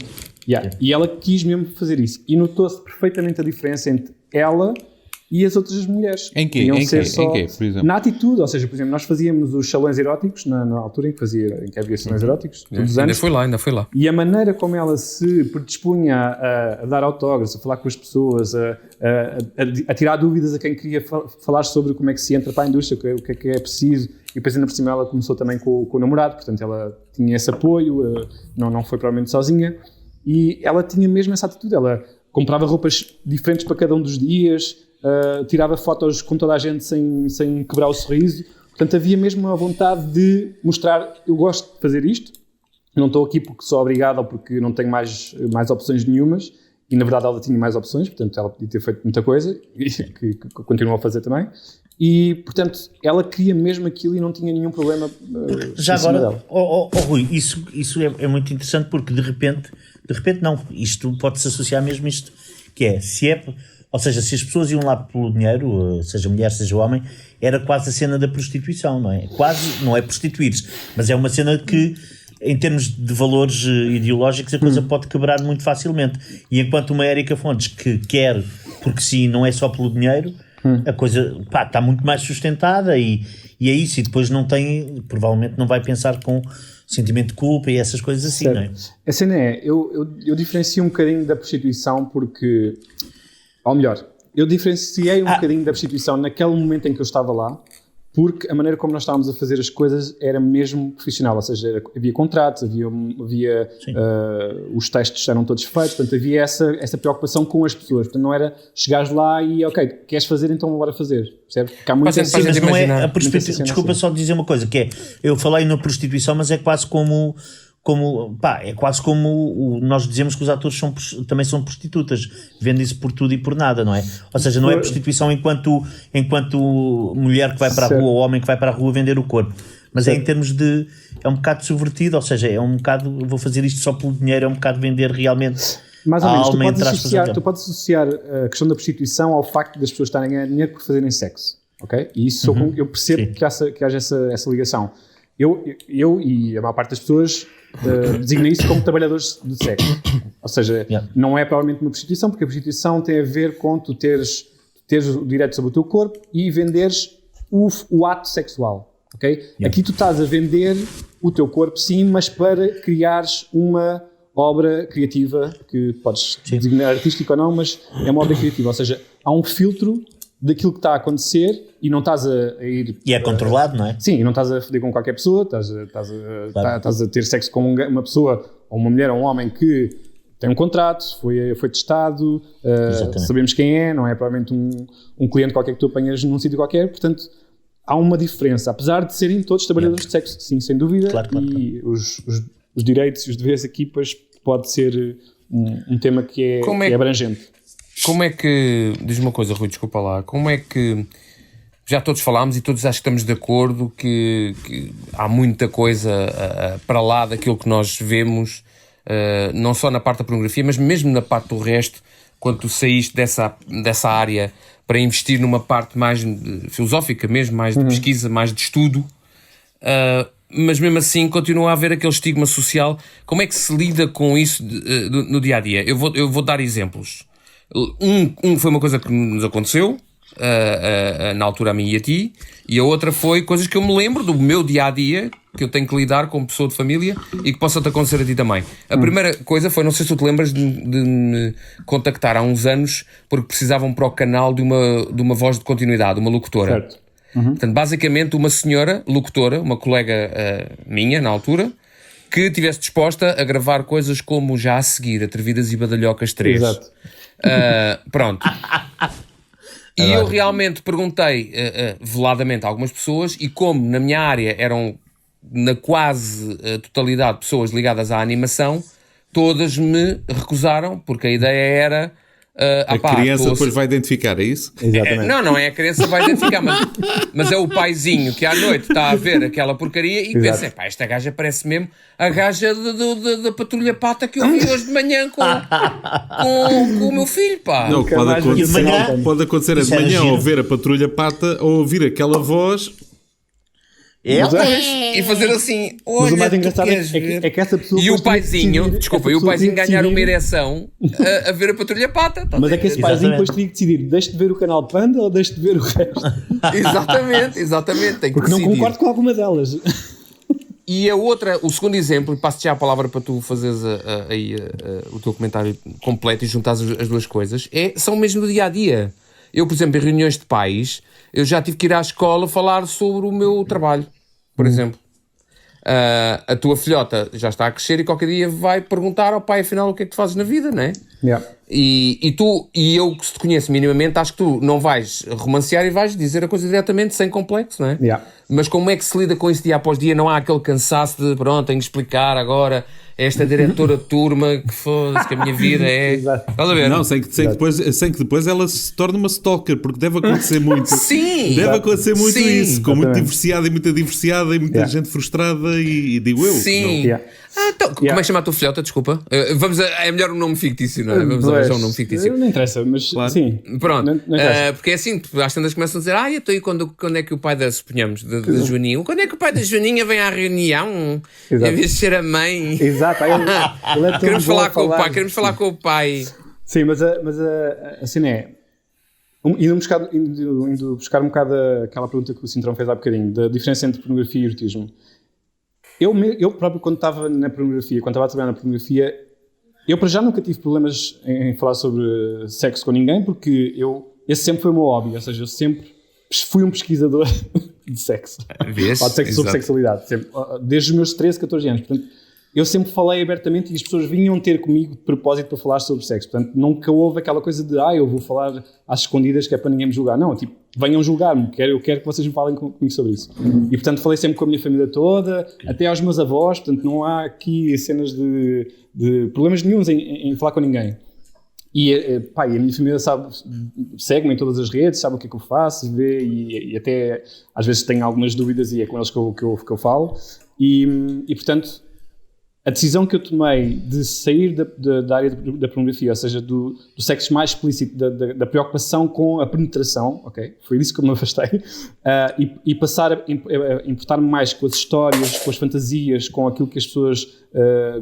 E ela quis mesmo fazer isso. E notou-se perfeitamente a diferença entre ela e as outras mulheres. Em quê, por exemplo? Na atitude, ou seja, por exemplo, nós fazíamos os salões eróticos, na altura em que havia salões eróticos, todos os anos. Ainda foi lá. E a maneira como ela se predispunha a dar autógrafos, a falar com as pessoas, a tirar dúvidas a quem queria falar sobre como é que se entra para a indústria, o que é preciso. E depois ainda por cima ela começou também com o namorado, portanto ela tinha esse apoio, não foi provavelmente sozinha. E ela tinha mesmo essa atitude, ela comprava roupas diferentes para cada um dos dias, tirava fotos com toda a gente sem quebrar o sorriso. Portanto, havia mesmo a vontade de mostrar, eu gosto de fazer isto, não estou aqui porque sou obrigado ou porque não tenho mais opções nenhumas, e na verdade ela tinha mais opções, portanto ela podia ter feito muita coisa, e que continuou a fazer também, e portanto ela queria mesmo aquilo e não tinha nenhum problema. Já agora, Rui, isso é muito interessante porque de repente não, isto pode-se associar mesmo isto, que é, ou seja, se as pessoas iam lá pelo dinheiro, seja mulher, seja homem, era quase a cena da prostituição, não é? Quase, não é prostituir-se, mas é uma cena que em termos de valores ideológicos, a coisa pode quebrar muito facilmente. E enquanto uma Érica Fontes que quer, porque sim, não é só pelo dinheiro, a coisa está muito mais sustentada e é isso. E depois provavelmente não vai pensar com sentimento de culpa e essas coisas assim, não é? A cena é, eu diferencio um bocadinho da prostituição porque, ou melhor, eu diferenciei um bocadinho da prostituição naquele momento em que eu estava lá, porque a maneira como nós estávamos a fazer as coisas era mesmo profissional, ou seja, havia contratos, havia os testes eram todos feitos, portanto havia essa preocupação com as pessoas, portanto não era chegares lá e ok, queres fazer, então bora fazer, percebe? Porque há muita Sim, mas não é a prostituição, desculpa só dizer uma coisa, que é, eu falei na prostituição, mas é quase como nós dizemos que os atores também são prostitutas, vendem-se por tudo e por nada, não é? Ou seja, não é prostituição enquanto mulher que vai para a rua ou homem que vai para a rua vender o corpo, mas é em termos de, é um bocado subvertido, ou seja, é um bocado, vou fazer isto só pelo dinheiro, é um bocado vender realmente mais ou a menos, alma, tu podes associar a questão da prostituição ao facto das pessoas estarem a ganhar dinheiro por fazerem sexo, ok? E isso eu percebo que haja essa ligação. Eu e a maior parte das pessoas designa isso como trabalhadores de sexo. Ou seja, não é provavelmente uma prostituição, porque a prostituição tem a ver com tu teres o direito sobre o teu corpo e venderes o ato sexual. Okay? Aqui tu estás a vender o teu corpo, sim, mas para criares uma obra criativa, que podes designar artística ou não, mas é uma obra criativa. Ou seja, há um filtro daquilo que está a acontecer e não estás a ir... E é controlado, não é? Sim, e não estás a foder com qualquer pessoa, estás a ter sexo com uma pessoa, ou uma mulher ou um homem que tem um contrato, foi testado, sabemos quem é, não é provavelmente um cliente qualquer que tu apanhas num sítio qualquer, portanto há uma diferença, apesar de serem todos trabalhadores de sexo, sim, sem dúvida, claro. Os direitos e os deveres aqui pois, pode ser um tema que é abrangente. Como é que, diz uma coisa, Rui, desculpa lá, como é que, já todos falámos e todos acho que estamos de acordo que há muita coisa para lá daquilo que nós vemos, não só na parte da pornografia, mas mesmo na parte do resto, quando tu saíste dessa área para investir numa parte mais filosófica mesmo, mais de pesquisa, mais de estudo, mas mesmo assim continua a haver aquele estigma social. Como é que se lida com isso no dia-a-dia? Eu vou dar exemplos. Foi uma coisa que nos aconteceu na altura a mim e a ti, e a outra foi coisas que eu me lembro do meu dia-a-dia, que eu tenho que lidar com pessoa de família e que possa-te acontecer a ti também. A primeira coisa foi, não sei se tu te lembras de me contactar há uns anos porque precisavam para o canal de uma voz de continuidade, uma locutora. Certo. Portanto, basicamente uma senhora locutora, uma colega minha na altura, que estivesse disposta a gravar coisas como Já a Seguir, Atrevidas e Badalhocas 3. Exato. Pronto. E eu realmente perguntei veladamente a algumas pessoas, e como na minha área eram na quase totalidade pessoas ligadas à animação, todas me recusaram, porque a ideia era... a criança depois vai identificar, é isso? Exatamente. Não é a criança que vai identificar, mas é o paizinho que à noite está a ver aquela porcaria e pensa, esta gaja parece mesmo a gaja da Patrulha Pata que eu vi hoje de manhã com o meu filho, pá. Não, pode acontecer de manhã ou ver a Patrulha Pata ou ouvir aquela voz... E fazer assim, olha, mas o mais engraçado é que essa pessoa... E o paizinho, ganhar uma ereção a ver a Patrulha Pata. Mas é que esse paizinho depois teria que decidir, deixe-te ver o canal Panda ou deixe-te ver o resto? Exatamente. Tem que porque decidir. Não concordo com alguma delas. E o segundo exemplo, e passo-te já a palavra para tu fazeres o teu comentário completo e juntares as duas coisas, são mesmo do dia-a-dia. Eu, por exemplo, em reuniões de pais, eu já tive que ir à escola falar sobre o meu trabalho. Por exemplo, a tua filhota já está a crescer e qualquer dia vai perguntar ao pai, afinal, o que é que tu fazes na vida, não é? Yeah. E eu que se te conheço minimamente, acho que tu não vais romancear e vais dizer a coisa diretamente, sem complexo, não é? Yeah. Mas como é que se lida com isso dia após dia? Não há aquele cansaço de, pronto, tenho que explicar agora esta diretora de turma que foda-se, que a minha vida é. Exato. Estás a ver? Não, sem que depois ela se torne uma stalker, porque deve acontecer muito. Sim! Deve acontecer muito Sim. isso, com muito Exatamente. muita divorciada e muita gente frustrada e digo eu. Sim. Yeah. Então, como é que chama a tua filhota? Desculpa. É melhor um nome fictício, não é? Vamos Pois, arranjar um nome fictício. Não interessa, mas sim. Pronto, Não interessa. porque é assim, às tantas começam a dizer, eu estou aí quando é que o pai da, suponhamos, da Joaninha, quando é que o pai da Joaninha vem à reunião, Exato. em vez de ser a mãe? Exato. Ele é tão Queremos bom falar a com o pai, queremos falar com o pai. Sim, mas a cena é. Indo buscar um bocado aquela pergunta que o Cintrão fez há bocadinho, da diferença entre pornografia e erotismo. Eu próprio, quando estava na pornografia, quando estava a trabalhar na pornografia, eu para já nunca tive problemas em falar sobre sexo com ninguém, porque esse sempre foi o meu hobby, ou seja, eu sempre fui um pesquisador de sexo. Vês? Ou de sexo sobre Exato. sexualidade, sempre, desde os meus 13, 14 anos. Portanto, eu sempre falei abertamente e as pessoas vinham ter comigo de propósito para falar sobre sexo. Portanto, nunca houve aquela coisa de eu vou falar às escondidas que é para ninguém me julgar. Não, tipo, venham julgar-me, eu quero que vocês me falem comigo sobre isso. E, portanto, falei sempre com a minha família toda, até aos meus avós, portanto, não há aqui cenas de problemas nenhuns em falar com ninguém. E a minha família segue-me em todas as redes, sabe o que é que eu faço, vê e até às vezes tenho algumas dúvidas e é com eles que eu falo. E portanto, a decisão que eu tomei de sair da área da pornografia, ou seja, do sexo mais explícito, da preocupação com a penetração, ok? Foi disso que eu me afastei, e passar a importar-me mais com as histórias, com as fantasias, com aquilo que as pessoas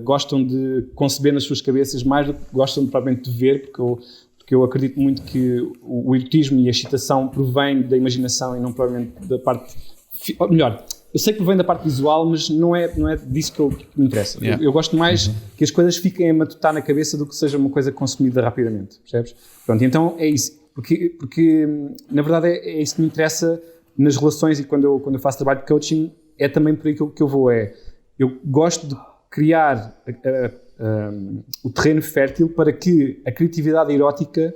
gostam de conceber nas suas cabeças, mais do que gostam propriamente de ver, porque eu acredito muito que o erotismo e a excitação provém da imaginação e não propriamente da parte... Ou melhor, eu sei que provém da parte visual, mas não é disso que me interessa. Yeah. Eu gosto mais que as coisas fiquem a matutar na cabeça do que seja uma coisa consumida rapidamente, percebes? Pronto, então é isso. Porque na verdade é isso que me interessa nas relações e quando eu faço trabalho de coaching, é também por aí que eu vou. Eu gosto de criar o terreno fértil para que a criatividade erótica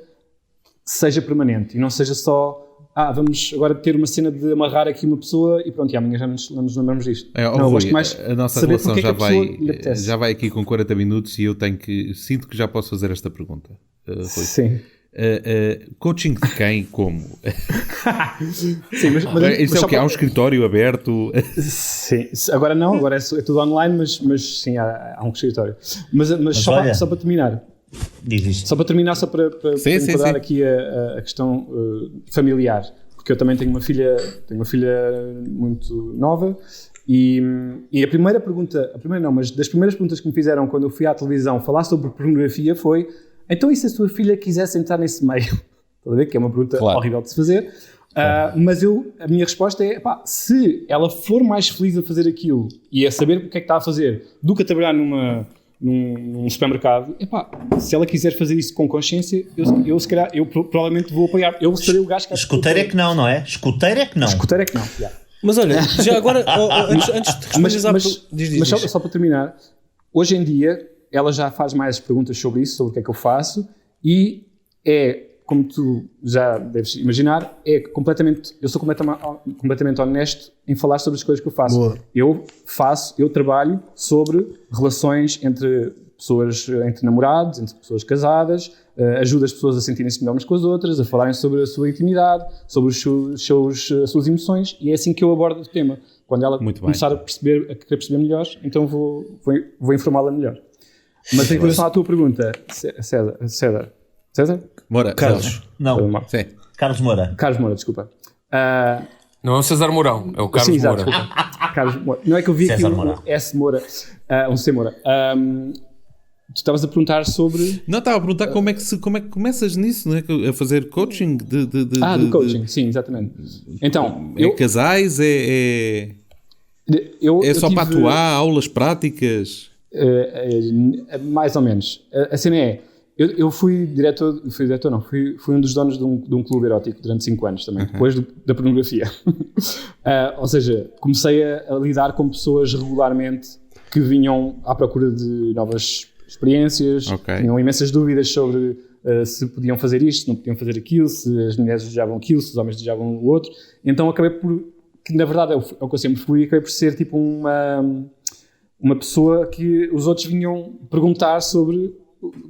seja permanente e não seja só vamos agora ter uma cena de amarrar aqui uma pessoa e pronto, e amanhã já nos lembramos disto. Eu gosto mais a nossa saber relação porque é que a pessoa lhe apetece. já vai aqui com 40 minutos e eu sinto que já posso fazer esta pergunta. Rui. Sim. Coaching de quem? Como? Sim, Isso é o que? Há um escritório aberto? Sim, agora não, agora é tudo online, mas sim, há um escritório. Mas só para terminar. Diz isto. Só para terminar, só para enquadrar aqui a questão familiar, porque eu também tenho uma filha muito nova e a primeira pergunta, mas das primeiras perguntas que me fizeram quando eu fui à televisão falar sobre pornografia foi: então e se a sua filha quisesse entrar nesse meio? Estás a ver? Que é uma pergunta horrível de se fazer. Mas a minha resposta é: se ela for mais feliz a fazer aquilo e a saber o que é que está a fazer do que a trabalhar num supermercado, se ela quiser fazer isso com consciência, eu provavelmente vou apoiar. Eu serei o gajo que... Escuteiro é que não, não é? Escuteiro é que não. Escuteiro é que não, yeah. Mas olha, já agora, antes de responderes mas só para terminar, hoje em dia ela já faz mais perguntas sobre isso, sobre o que é que eu faço, e como tu já deves imaginar, eu sou completamente honesto em falar sobre as coisas que eu faço. Boa. Eu trabalho sobre relações entre pessoas, entre namorados, entre pessoas casadas, ajudo as pessoas a sentirem-se melhor umas com as outras, a falarem sobre a sua intimidade, sobre as suas emoções, e é assim que eu abordo o tema. Quando ela começar a querer perceber melhor, então vou informá-la melhor. Mas em relação à tua pergunta, César? Moura. Carlos. Não. Sim. Carlos Moura. Carlos Moura, desculpa. Não é o César Mourão, é o Carlos Sim, exato, Moura. desculpa. Carlos Moura. Não é que eu vi César aqui Moura. um S Moura, um C Moura. Tu estavas a perguntar sobre... Não, estava a perguntar como é que começas nisso, não é? A fazer coaching do coaching, sim, exatamente. Então, casais, é só para atuar, aulas práticas? Mais ou menos. A cena é... Eu fui um dos donos de um clube erótico durante 5 anos também, depois da pornografia. Ou seja, comecei a lidar com pessoas regularmente que vinham à procura de novas experiências, tinham imensas dúvidas sobre se podiam fazer isto, se não podiam fazer aquilo, se as mulheres desejavam aquilo, se os homens desejavam o outro. Então acabei que na verdade é o que eu sempre fui, acabei por ser tipo uma pessoa que os outros vinham perguntar sobre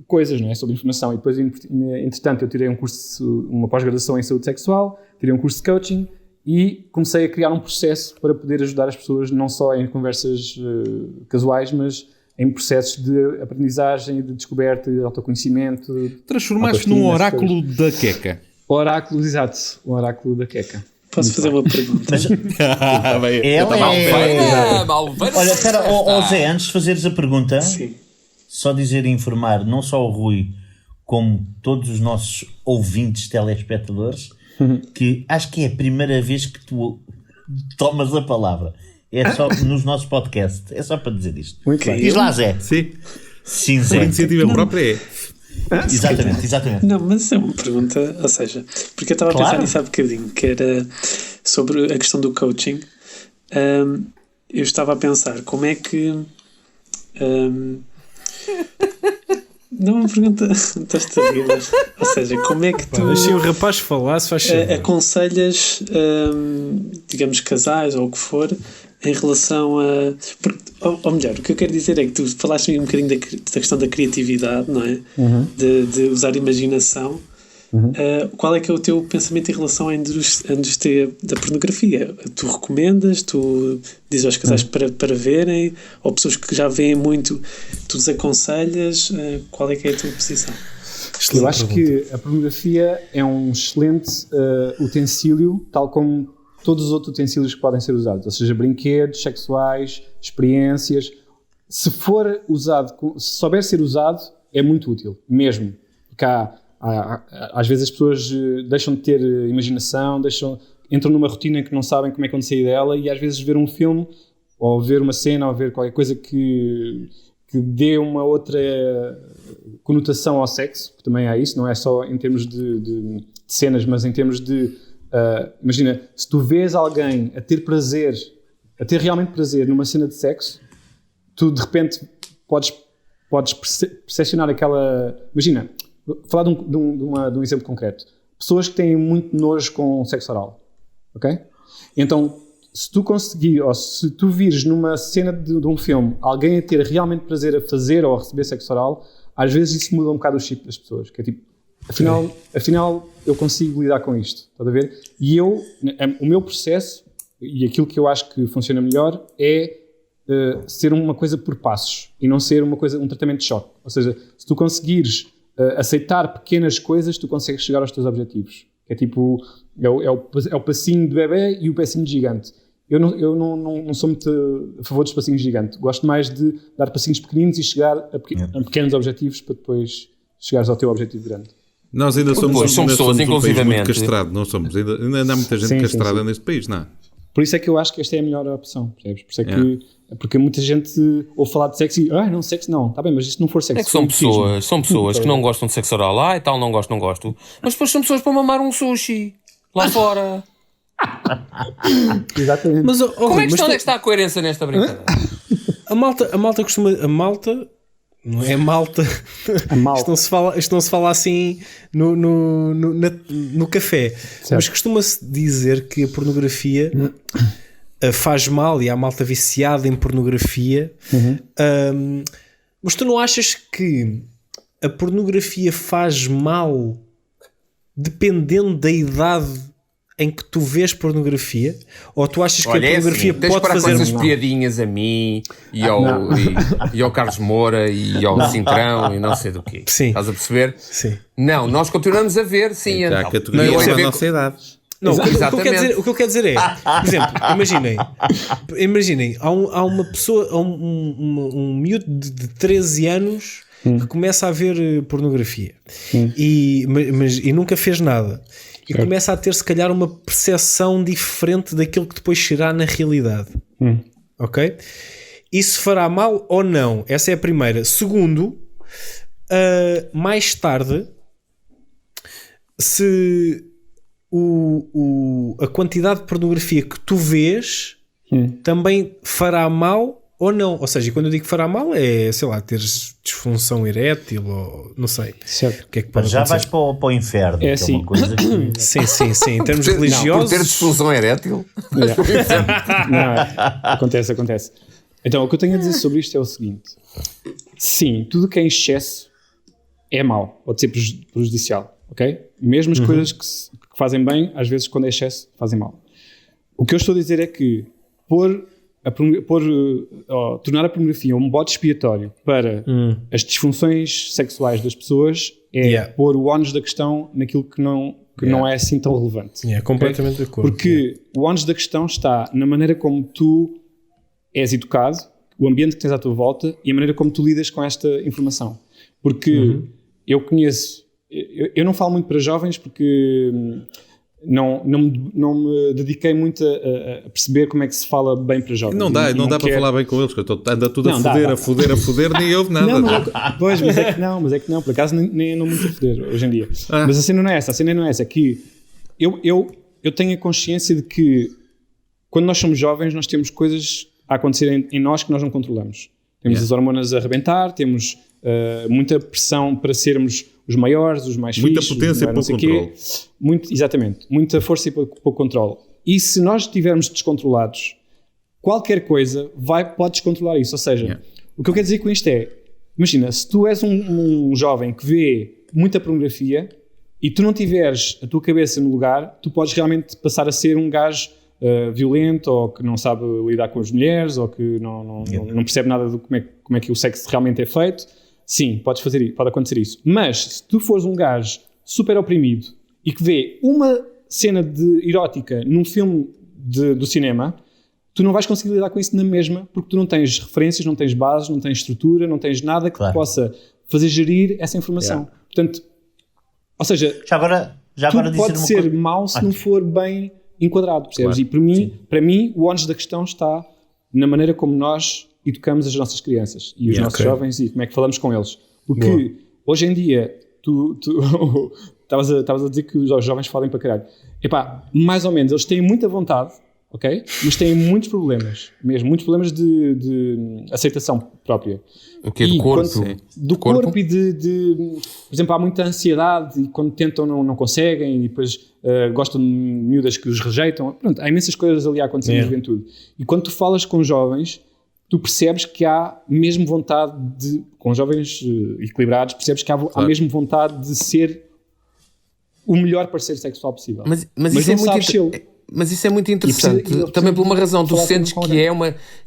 coisas, não é? Sobre informação. E depois, entretanto, eu tirei uma pós-graduação em saúde sexual, tirei um curso de coaching e comecei a criar um processo para poder ajudar as pessoas, não só em conversas casuais, mas em processos de aprendizagem, de descoberta, de autoconhecimento. Transformaste num oráculo da queca. Oráculo, exato. O oráculo da queca. Posso fazer uma pergunta? Olha, espera, Zé, antes de fazeres a pergunta, Sim. só dizer e informar, não só o Rui, como todos os nossos ouvintes, telespectadores, que acho que é a primeira vez que tu tomas a palavra. É só nos nossos podcasts. É só para dizer isto. Muito bem. Diz lá, Zé. Sim. Sim, Por Zé. iniciativa própria é. Exatamente. Não, mas é uma pergunta, ou seja, porque eu estava a pensar nisso há bocadinho, que era sobre a questão do coaching. Eu estava a pensar como é que... não é uma pergunta, estás-te a rir, mas, ou seja, como é que tu Deixei o rapaz falar, se faz favor. aconselhas, digamos, casais ou o que for, em relação a... Porque, ou melhor, o que eu quero dizer é que tu falaste um bocadinho da questão da criatividade, não é? De usar imaginação. Qual é que é o teu pensamento em relação à indústria da pornografia? Tu recomendas? Tu dizes aos casais para verem? Ou pessoas que já veem muito, tu os aconselhas? Qual é que é a tua posição? Eu acho que a pornografia é um excelente utensílio, tal como todos os outros utensílios que podem ser usados, ou seja, brinquedos sexuais, experiências. Se for usado, se souber ser usado, é muito útil, mesmo. Porque às vezes as pessoas deixam de ter imaginação, entram numa rotina em que não sabem como é que vão sair dela, e às vezes ver um filme, ou ver uma cena, ou ver qualquer coisa que dê uma outra conotação ao sexo, que também há isso, não é só em termos de cenas, mas em termos de... imagina, se tu vês alguém a ter realmente prazer numa cena de sexo, tu de repente podes percepcionar aquela... Imagina, vou falar de um exemplo concreto. Pessoas que têm muito nojo com sexo oral, ok? Então, se tu conseguir, ou se tu vires numa cena de um filme alguém a ter realmente prazer a fazer ou a receber sexo oral, às vezes isso muda um bocado o chip das pessoas, que é tipo, afinal eu consigo lidar com isto, estás a ver? E o meu processo, e aquilo que eu acho que funciona melhor, é ser uma coisa por passos e não ser um tratamento de choque. Ou seja, se tu conseguires aceitar pequenas coisas, tu consegues chegar aos teus objetivos. É tipo, é o passinho de bebê e o passinho de gigante. Eu não sou muito a favor dos passinhos gigantes. Gosto mais de dar passinhos pequeninos e chegar a pequenos objetivos para depois chegares ao teu objetivo grande. Nós ainda somos pessoas, um inclusivamente. país muito castrado, não somos? Ainda há muita gente castrada neste país, não é? Por isso é que eu acho que esta é a melhor opção, percebes? Por isso é que, porque muita gente ouve falar de sexo e não, sexo não, está bem, mas isto não for sexo. É que são pessoas que não gostam de sexo oral, e tal, não gosto. Mas depois são pessoas para mamar um sushi lá fora. Exatamente. Mas, Como é que está a coerência nesta brincadeira? A malta costuma... A malta... Não é malta. Isto não se fala assim no café. Certo. Mas costuma-se dizer que a pornografia faz mal e há malta viciada em pornografia. Mas tu não achas que a pornografia faz mal dependendo da idade em que tu vês pornografia? Ou tu achas que a pornografia pode fazer essas piadinhas a mim e ao Carlos Moura e ao Cintrão e não sei do quê? Sim. Estás a perceber? Sim. Não, nós continuamos a ver, sim. Já a categoria é a nossa idade. Não, o que eu quero dizer é, por exemplo, imaginem, há uma pessoa, um miúdo de 13 anos que começa a ver pornografia e nunca fez nada. E começa a ter, se calhar, uma percepção diferente daquilo que depois será na realidade. Ok? Isso fará mal ou não? Essa é a primeira. Segundo, mais tarde, se a quantidade de pornografia que tu vês também fará mal ou não. Ou seja, quando eu digo fará mal é, sei lá, teres disfunção erétil ou não sei. Certo. O que é que pode já acontecer? vais para o inferno. É assim. uma coisa que... Sim. Em termos religiosos... Por ter disfunção erétil? Não, acontece. Então, o que eu tenho a dizer sobre isto é o seguinte. Sim, tudo que é em excesso é mau, pode ser prejudicial, ok? Mesmo as coisas que fazem bem, às vezes, quando é excesso, fazem mal. O que eu estou a dizer é que tornar a pornografia um bode expiatório para as disfunções sexuais das pessoas é pôr o ónus da questão naquilo que não é assim tão relevante. Completamente de acordo. Porque o ónus da questão está na maneira como tu és educado, o ambiente que tens à tua volta e a maneira como tu lidas com esta informação. Porque eu conheço... Eu não falo muito para jovens porque não me dediquei muito a perceber como é que se fala bem para jovens. Não dá para falar bem com eles, porque anda tudo a foder, nem houve nada. Mas é que não, por acaso nem ando muito a foder hoje em dia. Mas a cena não é essa, é que eu tenho a consciência de que quando nós somos jovens nós temos coisas a acontecer em nós que nós não controlamos. Temos as hormonas a arrebentar, temos muita pressão para sermos os maiores, os mais muita fixos. Muita potência e pouco controle. Exatamente. Muita força e pouco controle. E se nós estivermos descontrolados, qualquer coisa pode descontrolar isso. Ou seja, o que eu quero dizer com isto é, imagina, se tu és um jovem que vê muita pornografia e tu não tiveres a tua cabeça no lugar, tu podes realmente passar a ser um gajo violento, ou que não sabe lidar com as mulheres, ou que não percebe nada de como é que o sexo realmente é feito. Sim, pode acontecer isso. Mas se tu fores um gajo super oprimido e que vê uma cena erótica num filme do cinema, tu não vais conseguir lidar com isso na mesma, porque tu não tens referências, não tens bases, não tens estrutura, não tens nada que te possa fazer gerir essa informação. Portanto, ou seja, já agora pode ser mau se não for bem enquadrado, percebes? Claro. E para mim, o ónus da questão está na maneira como nós educamos as nossas crianças e os nossos jovens e como é que falamos com eles. Porque hoje em dia, tu estavas a dizer que os jovens falam para caralho. Epá, mais ou menos, eles têm muita vontade, ok? Mas têm muitos problemas, mesmo, muitos problemas de aceitação própria. O que é do corpo? Do corpo e por exemplo, há muita ansiedade e quando tentam não conseguem e depois gostam de miúdas que os rejeitam. Pronto, há imensas coisas ali a acontecer na juventude. E quando tu falas com jovens, tu percebes que há mesmo vontade com jovens equilibrados, percebes que há mesmo vontade de ser o melhor parceiro sexual possível. Mas isso é muito Mas isso é muito interessante, também por uma razão. Tu sentes que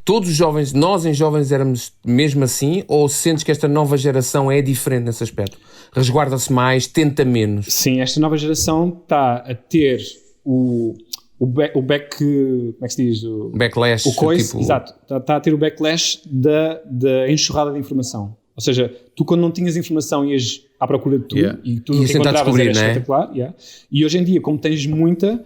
todos os jovens, nós em jovens éramos mesmo assim, ou sentes que esta nova geração é diferente nesse aspecto? Resguarda-se mais, tenta menos? Sim, esta nova geração está a ter o como é que se diz? O backlash. O coice, exato. Está a ter o backlash da enxurrada de informação. Ou seja, tu quando não tinhas informação ias à procura de tudo e tudo o que encontravas era espetacular. E hoje em dia, como tens muita,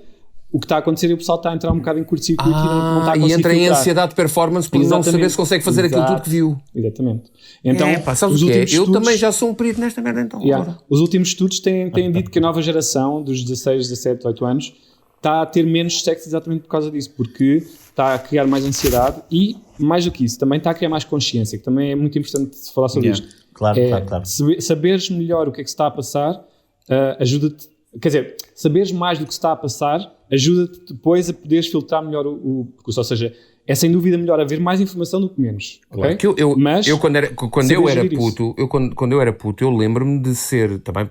o que está a acontecer é o pessoal está a entrar um bocado em curto-circuito e não está a conseguir entra filtrar. Em ansiedade de performance por não saber se consegue fazer aquilo tudo que viu. Exatamente. Então, sabes o que é? Eu também já sou um perito nesta merda então. Os últimos estudos têm dito que a nova geração dos 16, 17, 18 anos está a ter menos sexo exatamente por causa disso, porque está a criar mais ansiedade e, mais do que isso, também está a criar mais consciência, que também é muito importante falar sobre isto. Claro. Saberes melhor o que é que se está a passar ajuda-te, quer dizer, saberes mais do que se está a passar ajuda-te depois a poderes filtrar melhor o percurso, ou seja, é sem dúvida melhor haver mais informação do que menos. Claro. Okay? Mas quando eu era puto, eu lembro-me de ser, também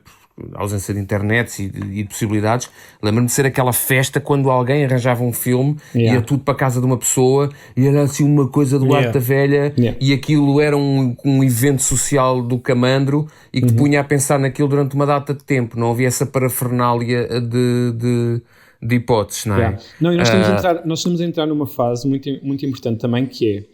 a ausência de internet e de possibilidades, lembro-me de ser aquela festa quando alguém arranjava um filme, ia tudo para a casa de uma pessoa e era assim uma coisa do lado da velha e aquilo era um evento social do camandro e que te punha a pensar naquilo durante uma data de tempo, não havia essa parafernália de hipóteses, não é? Não, e nós estamos a entrar numa fase muito, muito importante também, que é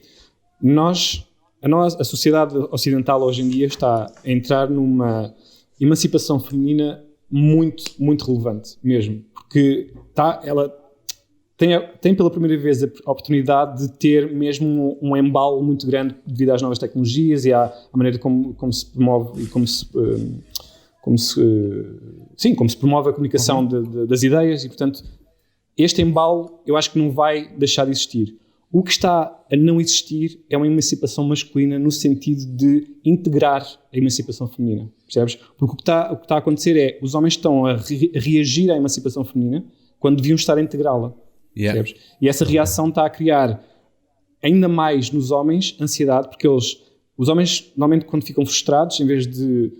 a sociedade ocidental hoje em dia está a entrar numa emancipação feminina muito, muito relevante mesmo, porque ela tem pela primeira vez a oportunidade de ter mesmo um embalo muito grande devido às novas tecnologias e à maneira como se promove e como se promove a comunicação das ideias e, portanto, este embalo eu acho que não vai deixar de existir. O que está a não existir é uma emancipação masculina no sentido de integrar a emancipação feminina, percebes? Porque o que está a acontecer é os homens estão a reagir à emancipação feminina quando deviam estar a integrá-la, percebes? E essa reação está a criar ainda mais nos homens, ansiedade, porque os homens, normalmente, quando ficam frustrados, em vez de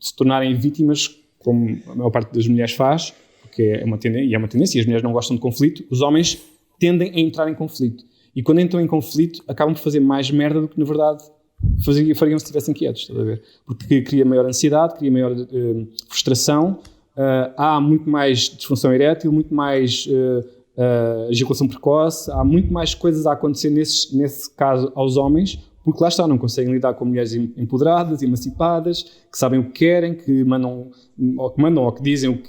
se tornarem vítimas, como a maior parte das mulheres faz, porque é uma tendência, e as mulheres não gostam de conflito, os homens tendem a entrar em conflito. E quando entram em conflito, acabam por fazer mais merda do que, na verdade, fariam se estivessem quietos, estás a ver? Porque cria maior ansiedade, cria maior frustração, há muito mais disfunção erétil, muito mais ejaculação precoce, há muito mais coisas a acontecer nesse caso aos homens, porque lá está, não conseguem lidar com mulheres empoderadas, emancipadas, que sabem o que querem, que mandam ou que dizem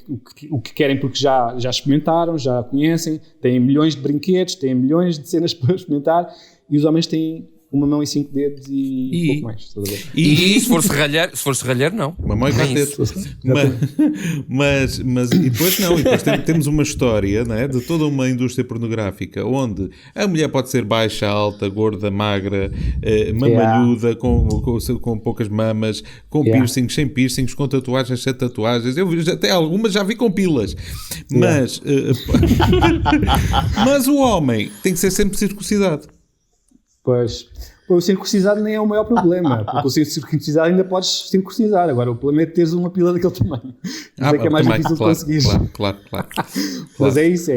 o que querem porque já experimentaram, já conhecem, têm milhões de brinquedos, têm milhões de cenas para experimentar, e os homens têm uma mão e 5 dedos e pouco mais. Estás a ver? E se for serralheiro, não. Uma mão e 4 dedos. Mas e depois não. E depois temos uma história, não é, de toda uma indústria pornográfica onde a mulher pode ser baixa, alta, gorda, magra, mamalhuda, com poucas mamas, com piercings, sem piercings, com tatuagens, sem tatuagens. Eu vi, até algumas já vi com pilas. Mas, mas o homem tem que ser sempre circuncidado. Pois, o circuncisado nem é o maior problema, porque o circuncisado ainda podes circuncisar. Agora, o problema é teres uma pila daquele tamanho. Isso é que é mais difícil de conseguir. Claro. Mas é isso,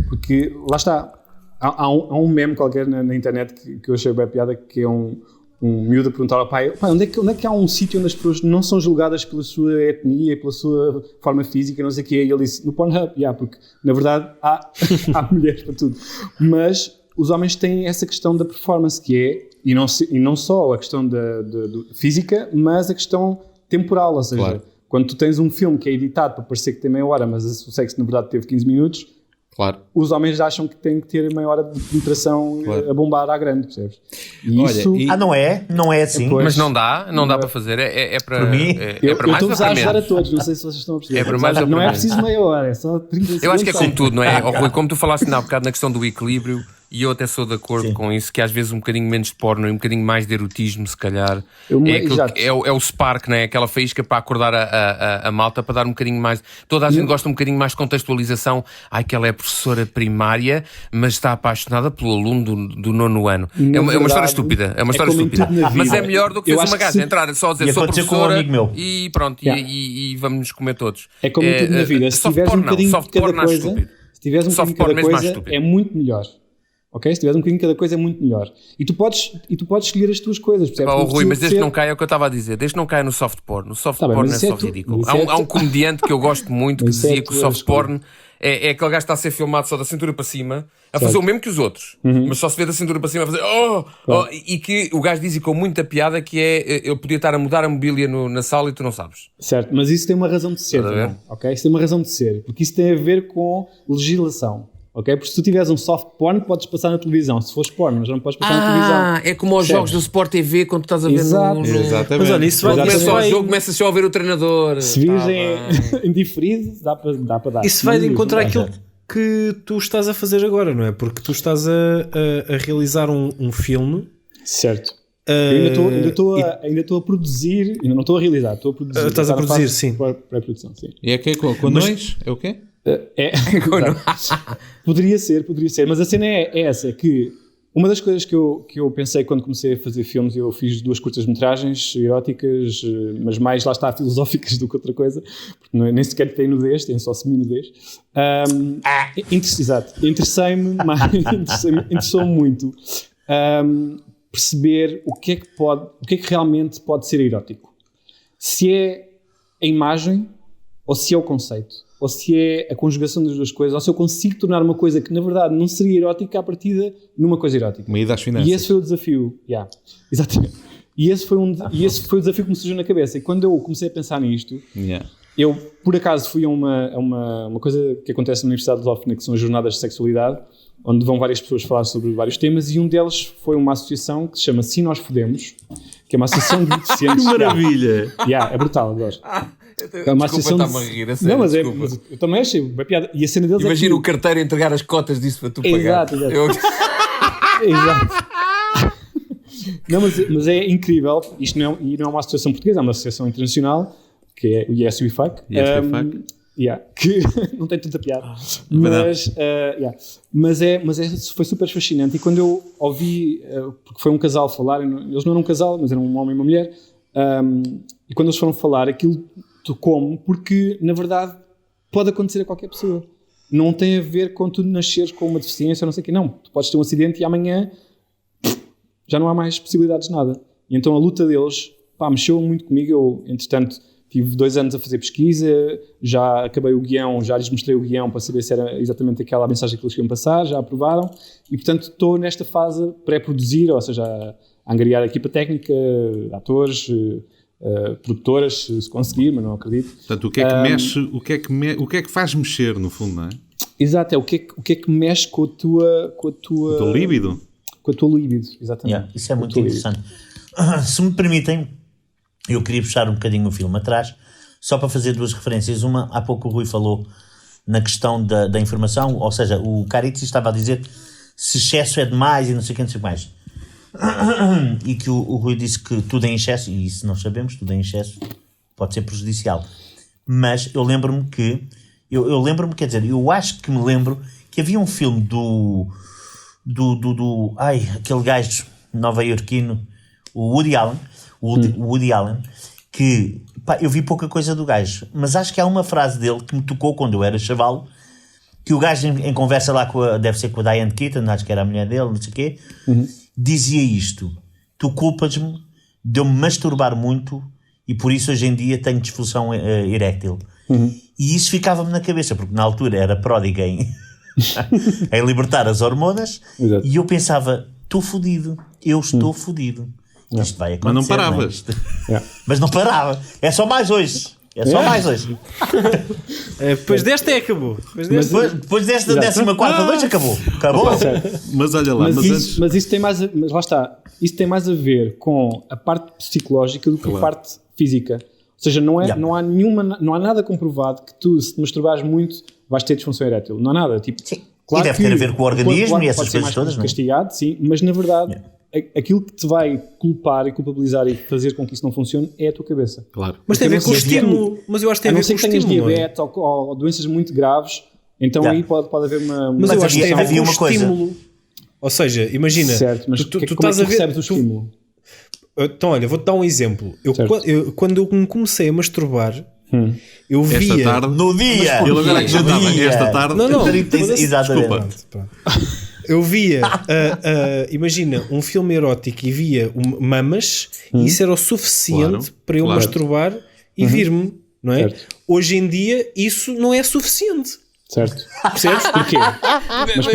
porque lá está. Há um meme qualquer na internet que eu achei bem piada, que é um miúdo a perguntar ao pai, onde é que há um sítio onde as pessoas não são julgadas pela sua etnia, pela sua forma física, não sei o quê. E ele disse, no Pornhub, porque na verdade há mulheres para tudo. Mas os homens têm essa questão da performance, que é, e não só a questão da física, mas a questão temporal, ou seja, quando tu tens um filme que é editado para parecer que tem meia hora, mas o sexo na verdade teve 15 minutos, os homens acham que têm que ter meia hora de penetração a bombar à grande, percebes? Não é assim. Mas não dá para fazer, é para, para mim. É para mais ou para menos. Eu estou a ajudar a todos, não sei se vocês estão a perceber. É para mais ou para não menos. É preciso meia hora, é só 30 segundos. Eu acho que é como tudo, não é? Rui, como tu falaste há bocado na questão do equilíbrio, e eu até sou de acordo com isso, que às vezes um bocadinho menos de porno e um bocadinho mais de erotismo, se calhar, é o spark, não é? Aquela faísca para acordar a malta, para dar um bocadinho mais... Toda a gente gosta um bocadinho mais de contextualização. Que ela é professora primária, mas está apaixonada pelo aluno do 9º ano. É uma história estúpida. É uma história estúpida. Mas é melhor do que uma gaja entrar só a dizer sou professora e pronto, e vamos nos comer todos. É como tudo na vida. Se tiveres um bocadinho de cada coisa, é muito melhor. Ok? Se tiveres um bocadinho de cada coisa é muito melhor. E tu podes escolher as tuas coisas, percebes? Rui, mas desde que não caia, é o que eu estava a dizer, desde que não caia no soft porn. No soft porn é só ridículo. Há um comediante que eu gosto muito que dizia que o soft porn é aquele gajo que está a ser filmado só da cintura para cima, a fazer o mesmo que os outros, mas só se vê da cintura para cima a fazer e que o gajo diz com muita piada que eu podia estar a mudar a mobília na sala e tu não sabes. Certo, mas isso tem uma razão de ser também, ok? Isso tem uma razão de ser, porque isso tem a ver com legislação. Ok? Porque se tu tiveres um soft porn, podes passar na televisão. Se fores porn, mas não podes passar na televisão. É como aos jogos do Sport TV, quando tu estás a ver Exatamente. Mas olha, isso vai começar o jogo, começa só a ver o treinador. Se vires em diferido, dá para dar. Isso vai de encontrar aquilo que tu estás a fazer agora, não é? Porque tu estás a realizar um filme. Certo. Ainda estou a produzir, ainda não estou a realizar, estou a produzir. Estás a produzir, sim. Pré-produção, sim. E é que com nós? É o quê? Poderia ser, mas a cena é essa, que uma das coisas que eu pensei quando comecei a fazer filmes, eu fiz 2 curtas-metragens eróticas, mas mais, lá está, filosóficas do que outra coisa, porque nem sequer tem nudez, tem só semi-nudez. Exato, interessou-me muito perceber o que é que realmente pode ser erótico. Se é a imagem ou se é o conceito. Ou se é a conjugação das duas coisas, ou se eu consigo tornar uma coisa que na verdade não seria erótica à partida numa coisa erótica. Uma ida às finanças. E esse foi o desafio. Exatamente. E esse foi o desafio que me surgiu na cabeça. E quando eu comecei a pensar nisto, eu por acaso fui a uma coisa que acontece na Universidade de Loughna, que são as jornadas de sexualidade, onde vão várias pessoas falar sobre vários temas, e um deles foi uma associação que se chama Se Nós Fodemos, que é uma associação de deficientes. Que maravilha! É brutal, agora. É uma associação de... a rir, a sério, não, mas eu também achei uma piada. E a cena deles imagina o carteiro entregar as cotas disso para tu pagar. Exato. Exato. Não, mas é incrível. Isto não é uma associação portuguesa, é uma associação internacional, que é o Yes We Fuck. que não tem tanta piada, foi super fascinante. E quando eu ouvi, porque foi um casal falar, eles não eram um casal, mas eram um homem e uma mulher, e quando eles foram falar, aquilo tocou-me, porque na verdade pode acontecer a qualquer pessoa. Não tem a ver com tu nasceres com uma deficiência ou não sei o quê. Não, tu podes ter um acidente e amanhã já não há mais possibilidades de nada. E então a luta deles, mexeu muito comigo. Eu, entretanto, tive 2 anos a fazer pesquisa, já acabei o guião, já lhes mostrei o guião para saber se era exatamente aquela mensagem que eles queriam passar, já aprovaram. E, portanto, estou nesta fase pré-produzir, ou seja, a angariar a equipa técnica, atores, produtoras, se conseguir, mas não acredito. Portanto, o que é que mexe, o que é que faz mexer, no fundo, não é? Exato, o que é que mexe com a tua... O teu líbido? Com a tua líbido, exatamente. Isso é muito interessante. Se me permitem, eu queria puxar um bocadinho o filme atrás, só para fazer 2 referências. Uma, há pouco o Rui falou na questão da informação, ou seja, o Caritzi estava a dizer se excesso é demais e não sei o que, não sei o que mais. E que o Rui disse que tudo em excesso, e isso nós sabemos, tudo em excesso pode ser prejudicial. Mas eu lembro-me que, quer dizer, eu acho que me lembro que havia um filme aquele gajo nova-iorquino, o Woody Allen, que eu vi pouca coisa do gajo, mas acho que há uma frase dele que me tocou quando eu era chavalo, que o gajo em conversa lá deve ser com a Diane Keaton, acho que era a mulher dele, não sei o quê, dizia isto: tu culpas-me de eu me masturbar muito e por isso hoje em dia tenho disfunção eréctil. E isso ficava-me na cabeça, porque na altura era pródiga em libertar as hormonas. Exato. E eu pensava, estou fodido, eu estou fodido. Isto vai acontecer. Mas não paravas. Mas não parava. É só mais hoje. Depois desta acabou. Depois desta 14ª noite acabou. Mas olha lá, mas isso tem mais mas lá está, isso tem mais a ver com a parte psicológica do que a parte física. Ou seja, não há nada comprovado que tu, se te masturbares muito, vais ter disfunção erétil. Não há nada. Tipo, claro, e deve ter a ver com o organismo e essas coisas todas, não é? Castigado, sim, mas na verdade aquilo que te vai culpar e culpabilizar e fazer com que isso não funcione é a tua cabeça. Claro. Mas tem a ver com o estímulo. Mas eu acho que tem a ver com o estímulo. A não ser que tenhas diabetes ou doenças muito graves, então aí pode haver uma... Mas eu acho que tem a ver com o coisa. estímulo. Ou seja, imagina... Certo, mas tu estás a ver... recebes o estímulo? Então, olha, vou-te dar um exemplo. Quando eu comecei a masturbar, eu via... Esta tarde... No dia! Ele agora acrescentava esta tarde... Não. Exatamente. Eu via, imagina, um filme erótico e via mamas e isso era o suficiente para eu masturbar e vir-me, não é? Certo. Hoje em dia isso não é suficiente. Certo. Percebes? Porquê? Mas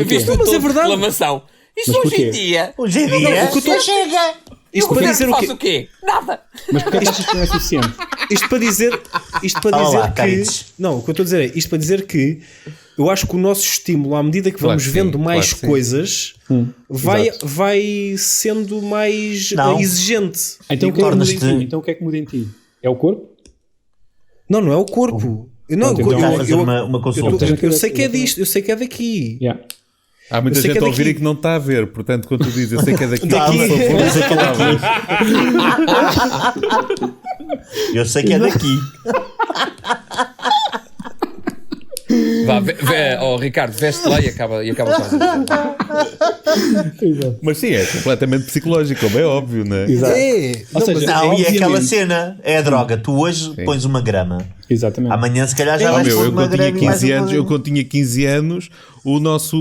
é verdade. Reclamação. Isso Mas hoje em dia... Hoje em dia... chega! Isto para dizer faço o quê? Nada! Mas porquê achas que não é suficiente? Isto para dizer Olá, que... Carites. Não, o que eu estou a dizer é, isto para dizer que eu acho que o nosso estímulo, à medida que vamos vendo mais coisas, vai sendo mais exigente. Então o que é que muda em ti? É o corpo? Não é o corpo. Uma consulta. Eu sei que é disto, eu sei que é daqui. Yeah. Há muita gente a ouvir e que não está a ver, portanto, quando tu dizes eu sei que é daqui, eu sei que é daqui. Vá, Ricardo, veste lá e acaba quase. Mas sim, é completamente psicológico, como é óbvio, não é? Exato. E aquela cena é a droga. Tu hoje pões 1 grama. Exatamente. Amanhã se calhar já vais pôr 1 grama. Eu quando tinha 15 anos, o nosso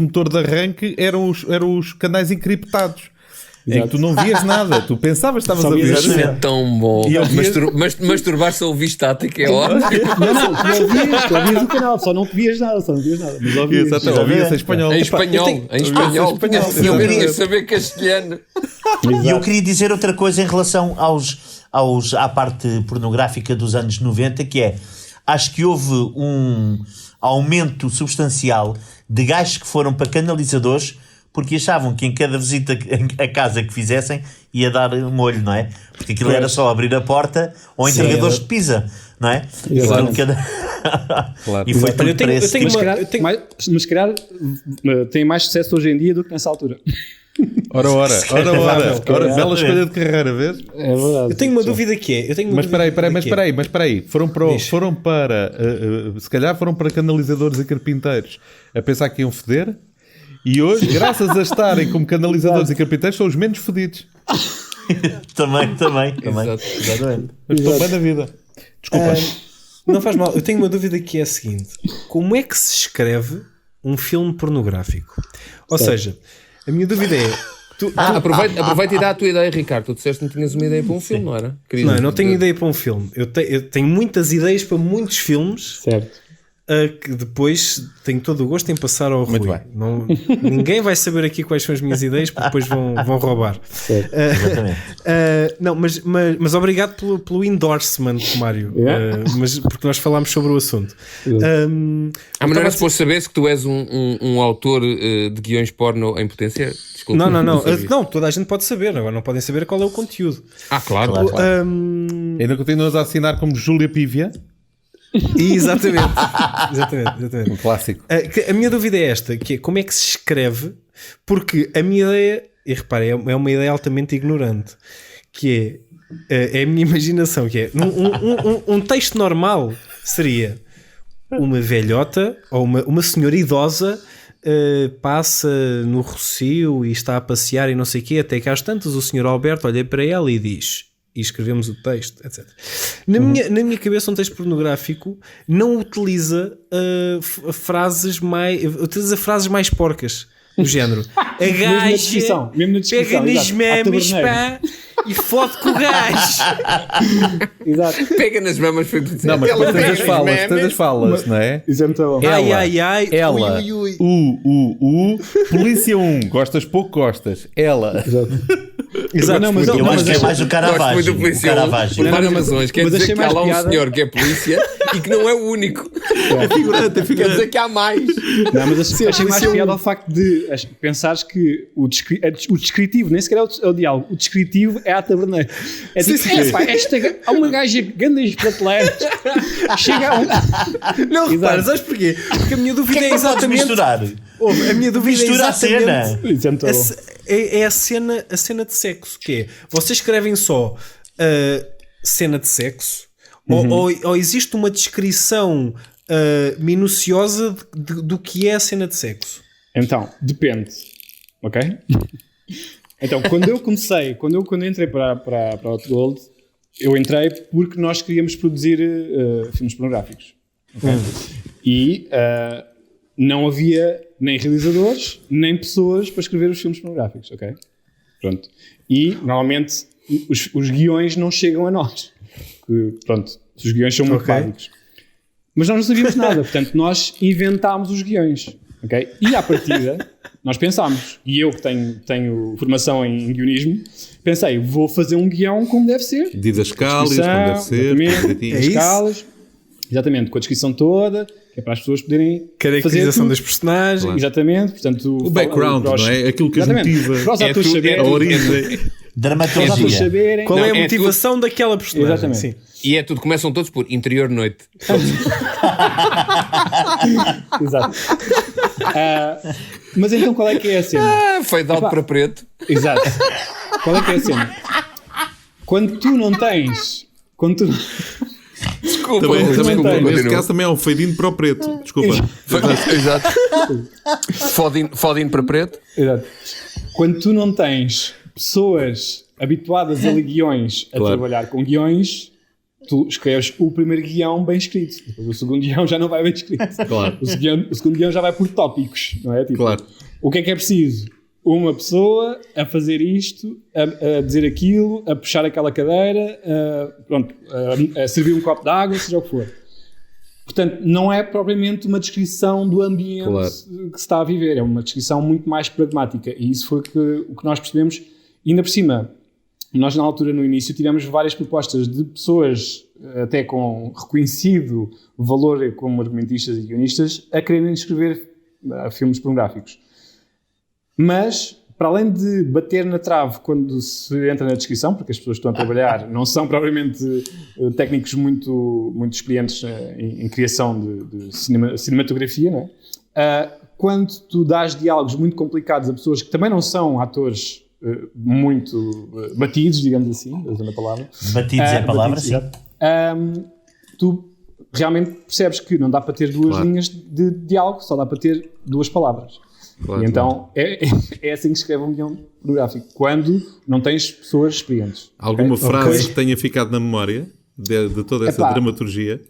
motor de arranque eram os canais encriptados. Em que tu não vias nada, tu pensavas que estavas a ver. Isso é tão bom. Masturbar-se a ouvir estática é ótimo. Tu ouvias o canal, só não te vias nada. Mas ouvias em espanhol. Em espanhol. Eu queria saber castelhano. E eu queria dizer outra coisa em relação à parte pornográfica dos anos 90, que é, acho que houve um aumento substancial de gajos que foram para canalizadores porque achavam que em cada visita a casa que fizessem ia dar molho, não é? Porque aquilo era só abrir a porta ou entregadores de pizza, não é? Claro. E foi tudo para esse tipo. Mas se calhar tem mais sucesso hoje em dia do que nessa altura. Ora, bela escolha de carreira, vês? É verdade. Eu tenho uma dúvida que é. Mas espera aí. Foram para se calhar foram para canalizadores e carpinteiros a pensar que iam foder, e hoje, graças a estarem como canalizadores e carpinteiros, são os menos fodidos. Também. Exatamente. Mas estou bem da vida. Desculpa. Não faz mal. Eu tenho uma dúvida que é a seguinte: como é que se escreve um filme pornográfico? Ou seja, a minha dúvida é. Aproveita e dá a tua ideia, Ricardo. Tu disseste que não tinhas uma ideia para um filme, não era? Não tenho ideia para um filme. Eu tenho muitas ideias para muitos filmes. Certo. Que depois tenho todo o gosto em passar ao Rui. Muito bem. Ninguém vai saber aqui quais são as minhas ideias, porque depois vão roubar. Exatamente. Não, mas obrigado pelo endorsement, Mário. Mas porque nós falámos sobre o assunto. Mas não era suposto saber se que tu és um autor de guiões porno em potência? Desculpa. Não, toda a gente pode saber. Agora não podem saber qual é o conteúdo. Claro. Ainda continuas a assinar como Júlia Pívia? Exatamente. Um clássico. A minha dúvida é esta, que é como é que se escreve, porque a minha ideia, e repare, é uma ideia altamente ignorante, que é a minha imaginação, que é um texto normal seria uma velhota ou uma senhora idosa passa no Rocio e está a passear e não sei o quê, até que às tantas o senhor Alberto olha para ela e diz... E escrevemos o texto, etc. Na minha cabeça, um texto pornográfico não utiliza frases mais porcas, do género. A gaja pega nas mamas, pá, e fode com o gajo. Exato. Pega nas mamas, foi dizer. Não, mas depois tens as falas, não é? Isso é muito bom. Ela, ui. Polícia 1, gostas pouco, gostas. Ela. Exato. Não, mas Eu acho que é mais o Gosto muito do Caravaggio. policial por várias razões. Quer Mas dizer achei que há mais lá um piada. senhor que é polícia e que não é o único. Quer dizer que há mais. Não, mas achei mais piada ao facto de pensares que o descritivo, nem sequer é o diálogo, o descritivo é a taberneira. É tipo, há uma gaja que anda as prateleiras, chega a um... Não, repara, sabes porquê? Porque a minha dúvida O que é que não podes misturar? A minha dúvida Mistura é a cena. Isso é muito bom. É a cena de sexo, que é, vocês escrevem só cena de sexo ou existe uma descrição minuciosa do que é a cena de sexo? Então, depende. Ok? Então, quando eu entrei para Hot Gold, eu entrei porque nós queríamos produzir filmes pornográficos. Okay? E não havia nem realizadores, nem pessoas para escrever os filmes pornográficos, ok? Pronto. E, normalmente, os guiões não chegam a nós. Pronto, os guiões são muito básicos. Mas nós não sabíamos nada, portanto, nós inventámos os guiões, ok? E, à partida, nós pensámos, e eu que tenho formação em guionismo, pensei, vou fazer um guião como deve ser. Didascálias, como deve ser. Escalas, exatamente, com a descrição toda, que é para as pessoas poderem caracterização das personagens. Claro. Exatamente, portanto... O background, não é? Aquilo que as motiva. Para os atores saberem. A origem. Dramaturgia. Qual é a motivação daquela personagem? Exatamente. Sim. E é tudo, começam todos por interior noite. Exato. Mas então qual é que é a cena? Foi de alto para preto. Exato. Qual é que é a cena? Quando tu não tens... Desculpa, neste caso também é um fade-in para o preto. Desculpa. Exato. Fode-in para preto. Exato. Quando tu não tens pessoas habituadas a ler guiões, a trabalhar com guiões, tu escreves o primeiro guião bem escrito. Depois o segundo guião já não vai bem escrito. Claro. O segundo guião já vai por tópicos, não é? Tipo, claro. O que é preciso? Uma pessoa a fazer isto, a dizer aquilo, a puxar aquela cadeira, a servir um copo de água, seja o que for. Portanto, não é propriamente uma descrição do ambiente que se está a viver, é uma descrição muito mais pragmática. E isso foi o que nós percebemos. E ainda por cima, nós na altura, no início, tivemos várias propostas de pessoas, até com reconhecido valor como argumentistas e guionistas, a quererem escrever filmes pornográficos. Mas, para além de bater na trave quando se entra na descrição, porque as pessoas que estão a trabalhar não são propriamente técnicos muito experientes em criação de cinematografia, não é? quando tu dás diálogos muito complicados a pessoas que também não são atores muito batidos, digamos assim, usando a palavra. Batidos é a palavra, batidos, sim. exato. Tu realmente percebes que não dá para ter duas linhas de diálogo, só dá para ter duas palavras. Claro, e então é assim que se escreve um guião pornográfico, quando não tens pessoas experientes. Alguma Ok? frase que tenha ficado na memória de toda essa dramaturgia?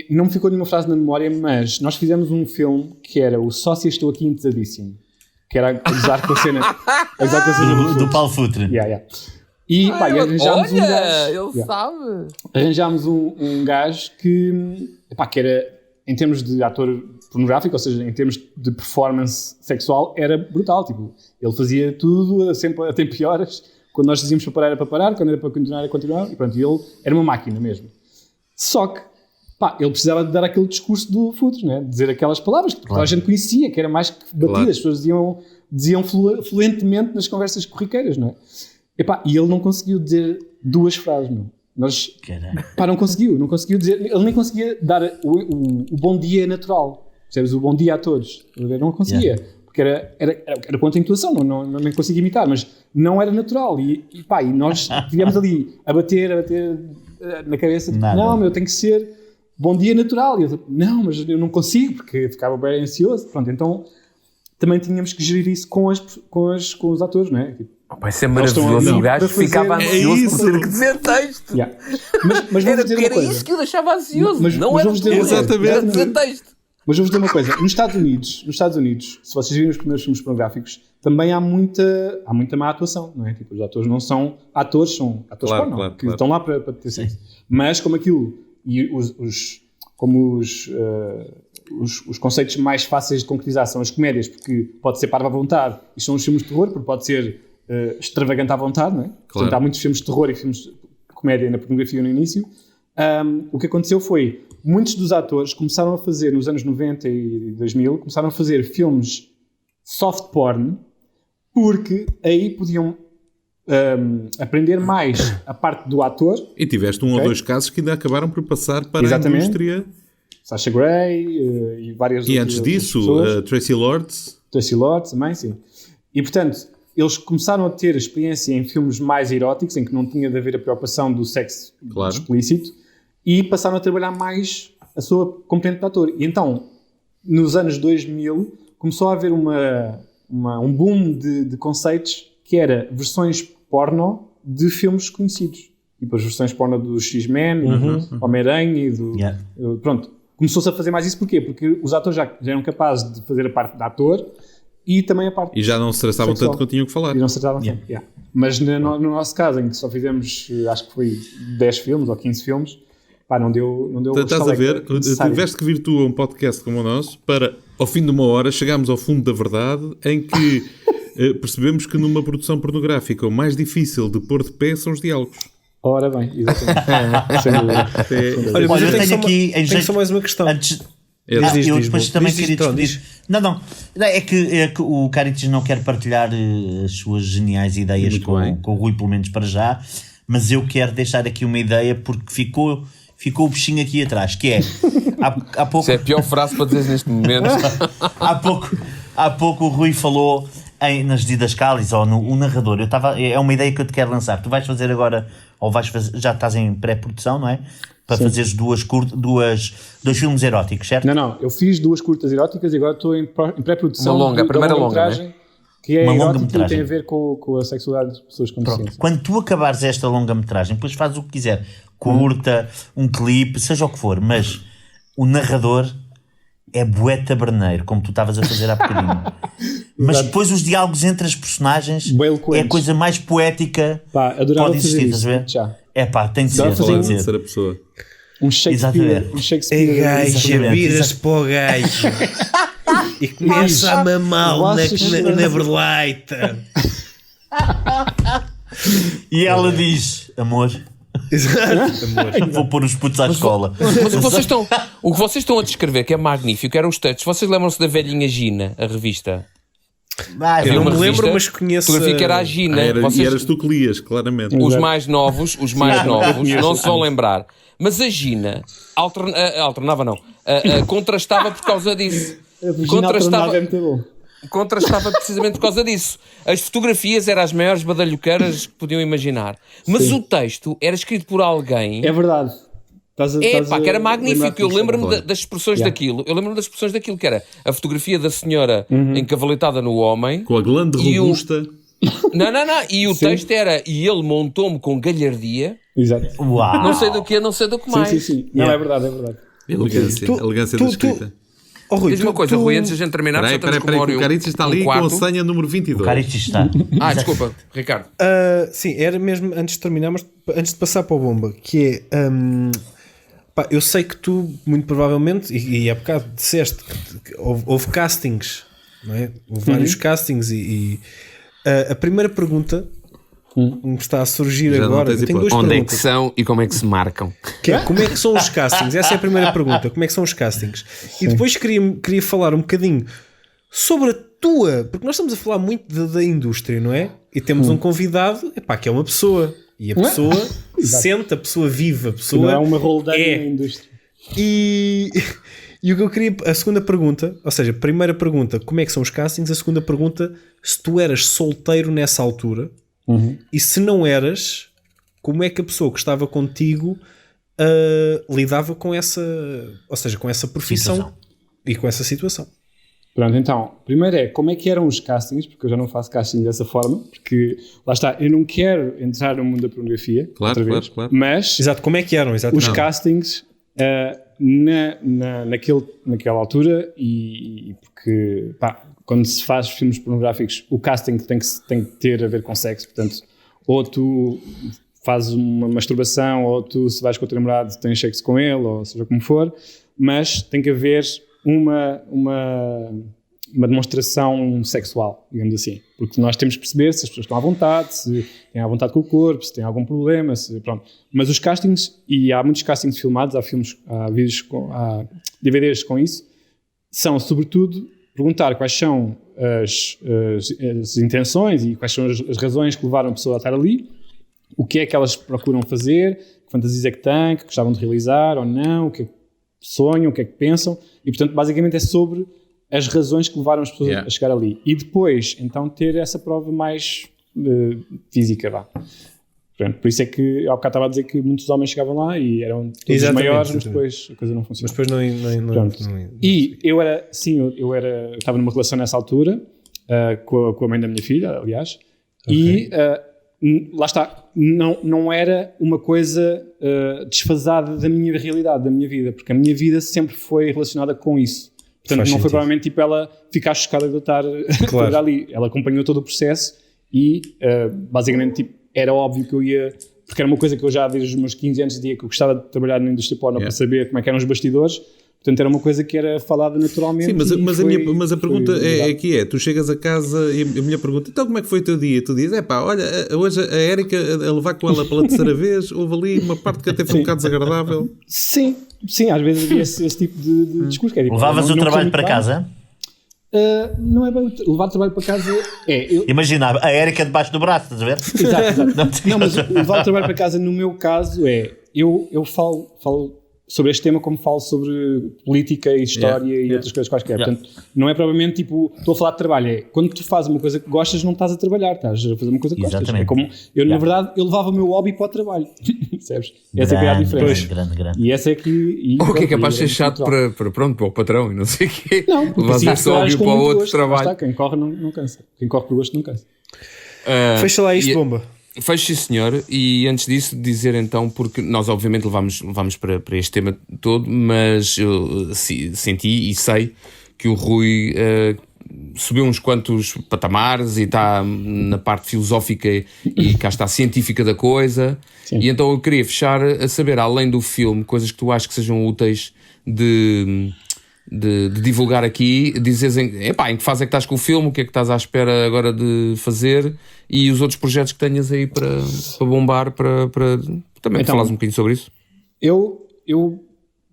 Não me ficou nenhuma frase na memória, mas nós fizemos um filme que era o Sócio Estou Aqui Interessadíssimo, que era a usar com a cena Do Paulo Futre. Yeah. E, pá, e arranjámos um gajo. Ele sabe. Arranjámos um gajo que era, em termos de ator pornográfico, ou seja, em termos de performance sexual, era brutal. Tipo, ele fazia tudo sempre a tempo e horas. Quando nós dizíamos para parar, era para parar. Quando era para continuar, era continuar. E pronto, ele era uma máquina mesmo. Só que, ele precisava de dar aquele discurso do Futre, né? De dizer aquelas palavras que toda a gente conhecia, que era mais que batidas. Claro. As pessoas diziam fluentemente nas conversas corriqueiras, não é? E ele não conseguiu dizer duas frases, meu. Não conseguiu dizer, ele nem conseguia dar o bom dia natural, percebes? O bom dia a todos, não conseguia, porque era com a intuação, nem conseguia imitar, mas não era natural, e nós viemos ali a bater na cabeça, não, meu, tem que ser bom dia natural, e eu não, mas eu não consigo, porque ficava bem ansioso, pronto, então também tínhamos que gerir isso com os atores, não é? Vai ser maravilhoso. O gajo ficava ansioso por ter que dizer texto. Mas era isso que o deixava ansioso. Não era dizer texto. Mas vou-vos dizer uma coisa. Nos Estados Unidos, se vocês virem os primeiros filmes pornográficos, também há muita má atuação, não é? Tipo, os atores não são atores, são atores porno, que estão lá para ter sexo. Mas como aquilo, e os conceitos mais fáceis de concretizar são as comédias, porque pode ser parvo à vontade, e são os filmes de terror, porque pode ser extravagante à vontade, não é? Claro. Portanto, há muitos filmes de terror e filmes de comédia na pornografia no início. O que aconteceu foi, muitos dos atores começaram a fazer, nos anos 90 e 2000, começaram a fazer filmes soft porn, porque aí podiam aprender mais a parte do ator. E tiveste um ou dois casos que ainda acabaram por passar para a indústria. Sacha Grey e várias outras. E antes disso, Tracy Lords. Tracy Lords também, sim. E, portanto, eles começaram a ter experiência em filmes mais eróticos, em que não tinha de haver a preocupação do sexo explícito, e passaram a trabalhar mais a sua competente de ator. E então, nos anos 2000, começou a haver um boom de conceitos que era versões porno de filmes conhecidos. Tipo as versões porno do X-Men, Homem-Aranha e pronto. Começou-se a fazer mais isso, porquê? Porque os atores já eram capazes de fazer a parte de ator e também a parte. E já não se estressavam tanto quando tinham que falar. E não se estressavam tanto. Mas no nosso caso, em que só fizemos, acho que foi 10 filmes ou 15 filmes, não deu. Estás a ver? Tiveste que vir tu a um podcast como o nosso para, ao fim de uma hora, chegarmos ao fundo da verdade, em que percebemos que numa produção pornográfica o mais difícil de pôr de pé são os diálogos. Ora bem, exatamente. Olha, mas eu tenho aqui tenho só mais uma questão. Eu depois também queria discutir. Não. É que o Caritas não quer partilhar as suas geniais ideias com o Rui, pelo menos para já, mas eu quero deixar aqui uma ideia porque ficou o bichinho aqui atrás, que é há pouco. Isso é a pior frase para dizer neste momento. há pouco o Rui falou nas didascálias ou no narrador. É uma ideia que eu te quero lançar. Tu vais fazer agora, ou já estás em pré-produção, não é? Para fazeres dois filmes eróticos, certo? Não, eu fiz 2 curtas eróticas e agora estou em pré-produção. A primeira longa, né? Que é erótica e tem a ver com a sexualidade das pessoas com deficiência. Quando tu acabares esta longa-metragem, depois fazes o que quiser. Curta, um clipe, seja o que for, mas o narrador é bué taberneiro, como tu estavas a fazer há bocadinho. Mas depois os diálogos entre as personagens é a coisa mais poética que pode existir, estás a ver? Tem de ser. A pessoa. Um Shakespeare. A gaja vira-se para o gajo e começa a mamá-lo na berleita. E ela diz: amor. Vou pôr os putos à escola. Mas o que vocês estão a descrever, que é magnífico, eram os textos. Vocês lembram-se da velhinha Gina, a revista? Eu não me lembro, mas conheço. A fotografia que era a Gina. E eras tu que lias, claramente. Os mais novos não se vão lembrar. Mas a Gina alternava, não. Contrastava por causa disso. Alternado é muito bom. Contrastava precisamente por causa disso. As fotografias eram as maiores badalhoceiras que podiam imaginar. Mas o texto era escrito por alguém... É verdade. Que era magnífico. Eu lembro-me das expressões daquilo. Eu lembro-me das expressões daquilo, que era a fotografia da senhora encavaletada no homem. Com a glande robusta. Não. E o texto era: e ele montou-me com galhardia. Exato. Uau. Não sei do que mais. Sim. Não, é verdade. Elegância da escrita. Rui, Diz uma coisa, Rui, antes de a gente terminar, Espera aí, o Caritas está ali com a senha número 22. O Caritas está. Desculpa, Ricardo. Sim, era mesmo antes de terminar, mas antes de passar para o Bomba, que é... eu sei que tu, muito provavelmente, e há bocado disseste que houve castings, não é? Houve vários castings e a primeira pergunta que me está a surgir Já agora... Eu tenho duas Onde perguntas. é que são e como é que se marcam? Que é, como é que são os castings? Essa é a primeira pergunta. Como é que são os castings? E depois queria falar um bocadinho sobre a tua... Porque nós estamos a falar muito da indústria, não é? E temos um convidado, que é uma pessoa. E a pessoa sente, a pessoa vive, a pessoa... Não é uma roldaria na indústria. E o que eu queria... A segunda pergunta, ou seja, a primeira pergunta, como é que são os castings? A segunda pergunta, se tu eras solteiro nessa altura... E se não eras, como é que a pessoa que estava contigo lidava com essa, ou seja, com essa profissão e com essa situação? Pronto, então, primeiro como é que eram os castings, porque eu já não faço casting dessa forma, porque, lá está, eu não quero entrar no mundo da pornografia, Claro. mas Exato, como é que eram? Exatamente. os castings naquela altura, e porque, quando se faz filmes pornográficos, o casting tem que ter a ver com sexo, portanto, ou tu fazes uma masturbação, ou tu, se vais com o teu namorado, tens sexo com ele, ou seja como for, mas tem que haver uma demonstração sexual, digamos assim, porque nós temos que perceber se as pessoas estão à vontade, se têm à vontade com o corpo, se têm algum problema, pronto. Mas os castings, e há muitos castings filmados, há vídeos, há DVDs com isso, são sobretudo perguntar quais são as intenções e quais são as razões que levaram a pessoa a estar ali, o que é que elas procuram fazer, que fantasias é que têm, que gostavam de realizar ou não, o que é que sonham, o que é que pensam, e portanto basicamente é sobre as razões que levaram as pessoas a chegar ali. E depois, então, ter essa prova mais física, Pronto, por isso é que eu há bocado estava a dizer que muitos homens chegavam lá e eram todos os maiores, mas depois a coisa não funciona. Mas depois não. E eu estava numa relação nessa altura, com a mãe da minha filha, aliás, e lá está, não era uma coisa desfasada da minha realidade, da minha vida, porque a minha vida sempre foi relacionada com isso. Portanto, não foi provavelmente tipo ela ficar chocada de eu estar ali. Ela acompanhou todo o processo e basicamente tipo, era óbvio que eu ia, porque era uma coisa que eu já desde os meus 15 anos dizia que eu gostava de trabalhar na indústria porno para saber como é que eram os bastidores. Portanto, era uma coisa que era falada naturalmente. Sim, mas a pergunta é, tu chegas a casa e a minha pergunta, então como é que foi o teu dia? Tu dizes, olha, hoje a Érica a levar com ela pela terceira vez, houve ali uma parte que até foi um bocado desagradável. Sim, às vezes havia esse tipo de discurso. Que é, tipo, levavas o trabalho para casa? Não é bem levar o trabalho para casa. Imagina, a Érica debaixo do braço, estás a ver? Exato. Não, mas levar o trabalho para casa, no meu caso, eu falo sobre este tema como falo sobre política e história e outras coisas quaisquer. Portanto, não é provavelmente tipo, estou a falar de trabalho, quando tu fazes uma coisa que gostas, não estás a trabalhar, estás a fazer uma coisa que gostas. É como, na verdade, eu levava o meu hobby para o trabalho. Percebes? Essa é que é a diferença. Grande. E essa é que... O que é capaz de ser chato para o patrão e não sei o quê. Não, porque levas esse hobby para o outro trabalho. Está, quem corre não cansa. Quem corre por gosto não cansa. Fecha lá isto, Bomba. Fecho, sim, senhor. E antes disso, dizer então, porque nós obviamente levámos para este tema todo, mas eu senti e sei que o Rui subiu uns quantos patamares e está na parte filosófica e cá está científica da coisa. Sim. E então eu queria fechar a saber, além do filme, coisas que tu achas que sejam úteis de divulgar aqui, dizeres em que fase é que estás com o filme, o que é que estás à espera agora de fazer e os outros projetos que tenhas aí para bombar, para também então, falares um bocadinho sobre isso. Eu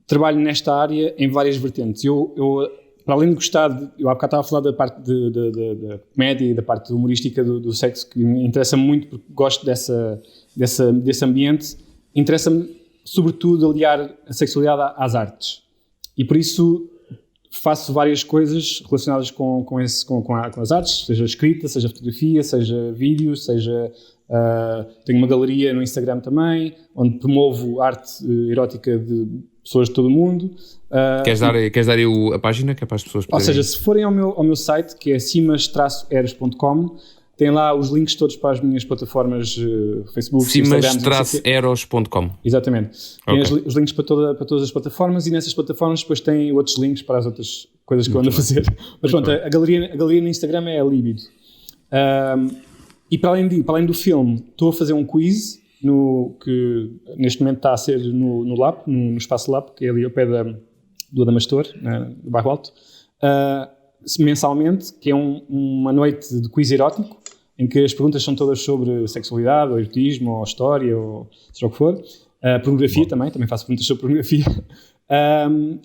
trabalho nesta área em várias vertentes. Eu para além de gostar, eu há bocado estava a falar da parte da comédia e da parte humorística do sexo, que me interessa muito porque gosto desse ambiente, interessa-me sobretudo aliar a sexualidade às artes. E por isso faço várias coisas relacionadas com as artes, seja escrita, seja fotografia, seja vídeo, seja... tenho uma galeria no Instagram também, onde promovo arte erótica de pessoas de todo o mundo. Queres dar aí a página, que é para as pessoas poderem... Ou seja, se forem ao meu site, que é cimas-eros.com, tem lá os links todos para as minhas plataformas Facebook, Instagram... cimas-eros.com. Exatamente. Tem os links para todas as plataformas, e nessas plataformas depois tem outros links para as outras coisas que eu ando a fazer. Mas pronto, a galeria no Instagram é a Libido. E para além do filme, estou a fazer um quiz que neste momento está a ser no Lab, no Espaço Lab, que é ali ao pé do Adamastor, do Bairro Alto, mensalmente, que é uma noite de quiz erótico, em que as perguntas são todas sobre sexualidade, ou erotismo, ou história, ou seja o que for. Pornografia também faço perguntas sobre pornografia.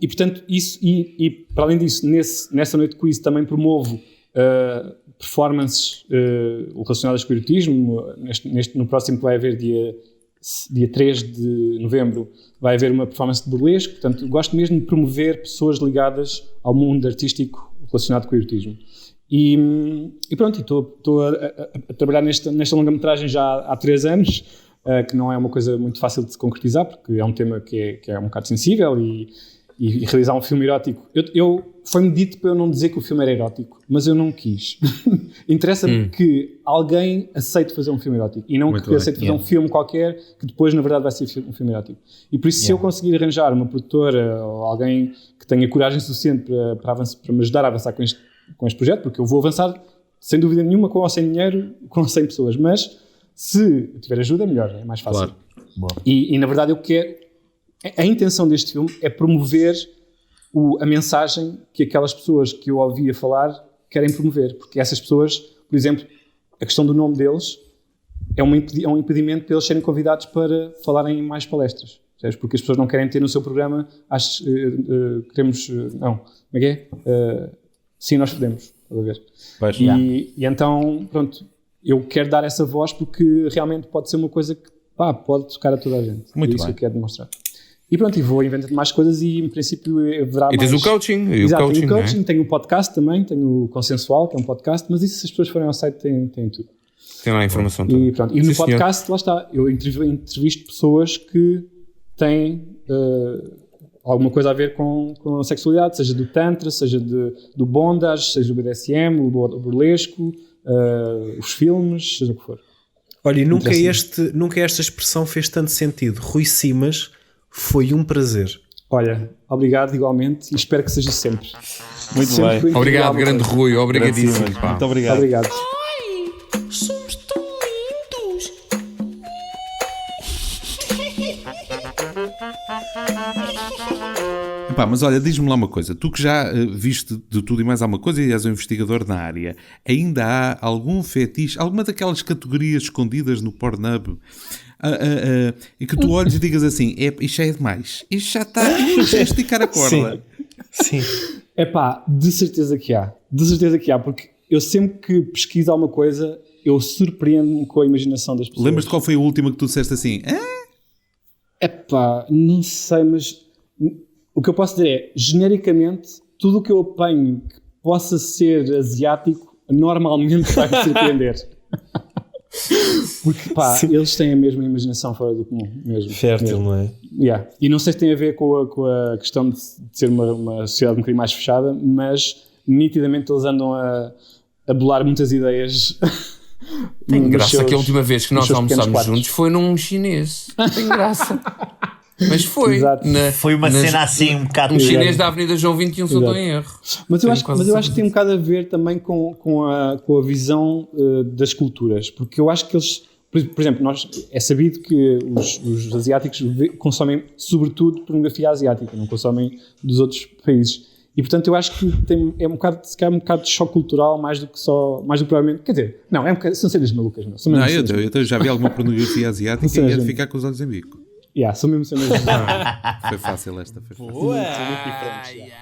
E portanto, isso, e para além disso, nessa noite de quiz também promovo performances relacionadas com o erotismo. No próximo que vai haver dia 3 de novembro, vai haver uma performance de burlesco. Portanto, gosto mesmo de promover pessoas ligadas ao mundo artístico relacionado com o erotismo. E pronto, estou a trabalhar nesta longa-metragem já há 3 anos, que não é uma coisa muito fácil de se concretizar, porque é um tema que é um bocado sensível, e realizar um filme erótico. Foi-me dito para eu não dizer que o filme era erótico, mas eu não quis. Interessa-me que alguém aceite fazer um filme erótico, e não muito que aceite fazer um filme qualquer que depois, na verdade, vai ser um filme erótico. E por isso, se eu conseguir arranjar uma produtora ou alguém que tenha coragem suficiente para me ajudar a avançar com este projeto, porque eu vou avançar, sem dúvida nenhuma, com ou sem dinheiro, com 100 pessoas, mas se eu tiver ajuda, é melhor, é mais fácil. Claro. E na verdade, eu quero... A intenção deste filme é promover a mensagem que aquelas pessoas que eu ouvia falar querem promover, porque essas pessoas, por exemplo, a questão do nome deles é um impedimento para eles serem convidados para falarem em mais palestras, sabes? Porque as pessoas não querem ter no seu programa, não, como é que é? Sim, nós podemos, estás a ver? E então, pronto, eu quero dar essa voz porque realmente pode ser uma coisa que pode tocar a toda a gente. Muito isso bem. que eu quero demonstrar. E pronto, vou inventando mais coisas, e em princípio haverá mais... E tens o coaching. Exato, tenho o coaching, não é? tenho o podcast também, tenho o Consensual, que é um podcast, mas isso, se as pessoas forem ao site, têm tudo. Tem lá a informação toda. E pronto, e no podcast, lá está, eu entrevisto pessoas que têm alguma coisa a ver com a sexualidade, seja do tantra, seja do bondage, seja do BDSM, o burlesco, os filmes, seja o que for. Olha, e nunca esta expressão fez tanto sentido. Rui Simas, foi um prazer. Olha, obrigado igualmente, e espero que seja sempre. Muito sempre bem. Obrigado, grande Rui. Obrigadíssimo. Muito obrigado. Obrigado. Ai, somos tão lindos. Epá, mas olha, diz-me lá uma coisa. Tu que já viste de tudo e mais alguma coisa e és um investigador na área, ainda há algum fetiche, alguma daquelas categorias escondidas no Pornhub, e que tu olhes e digas assim, isto é demais, isto já está a esticar a corda. Sim. Epá, de certeza que há, porque eu sempre que pesquiso alguma coisa, eu surpreendo-me com a imaginação das pessoas. Lembras-te qual foi a última que tu disseste assim? Epá, não sei, mas o que eu posso dizer é, genericamente, tudo o que eu apanho que possa ser asiático, normalmente vai-me surpreender. Porque, pá, eles têm a mesma imaginação fora do comum, mesmo. Fértil, não é? Yeah. E não sei se tem a ver com a questão de ser uma sociedade um bocadinho mais fechada, mas nitidamente eles andam a bolar muitas ideias. Tem graça que a última vez que nós almoçámos juntos foi num chinês. Tem graça. Mas foi. Foi uma cena assim um bocado... Um chinês da Avenida João 21, se não estou em erro. Mas eu acho que tem um bocado a ver também com a visão das culturas. Porque eu acho que eles... Por exemplo, é sabido que os asiáticos consomem sobretudo pornografia asiática, não consomem dos outros países. E portanto eu acho que é um bocado de choque cultural mais do que provavelmente... Quer dizer, não, são cenas malucas. Eu já vi alguma pornografia asiática e ia de ficar com os olhos em bico. São mesmo cenas. Foi fácil esta. Boa! São muito diferentes.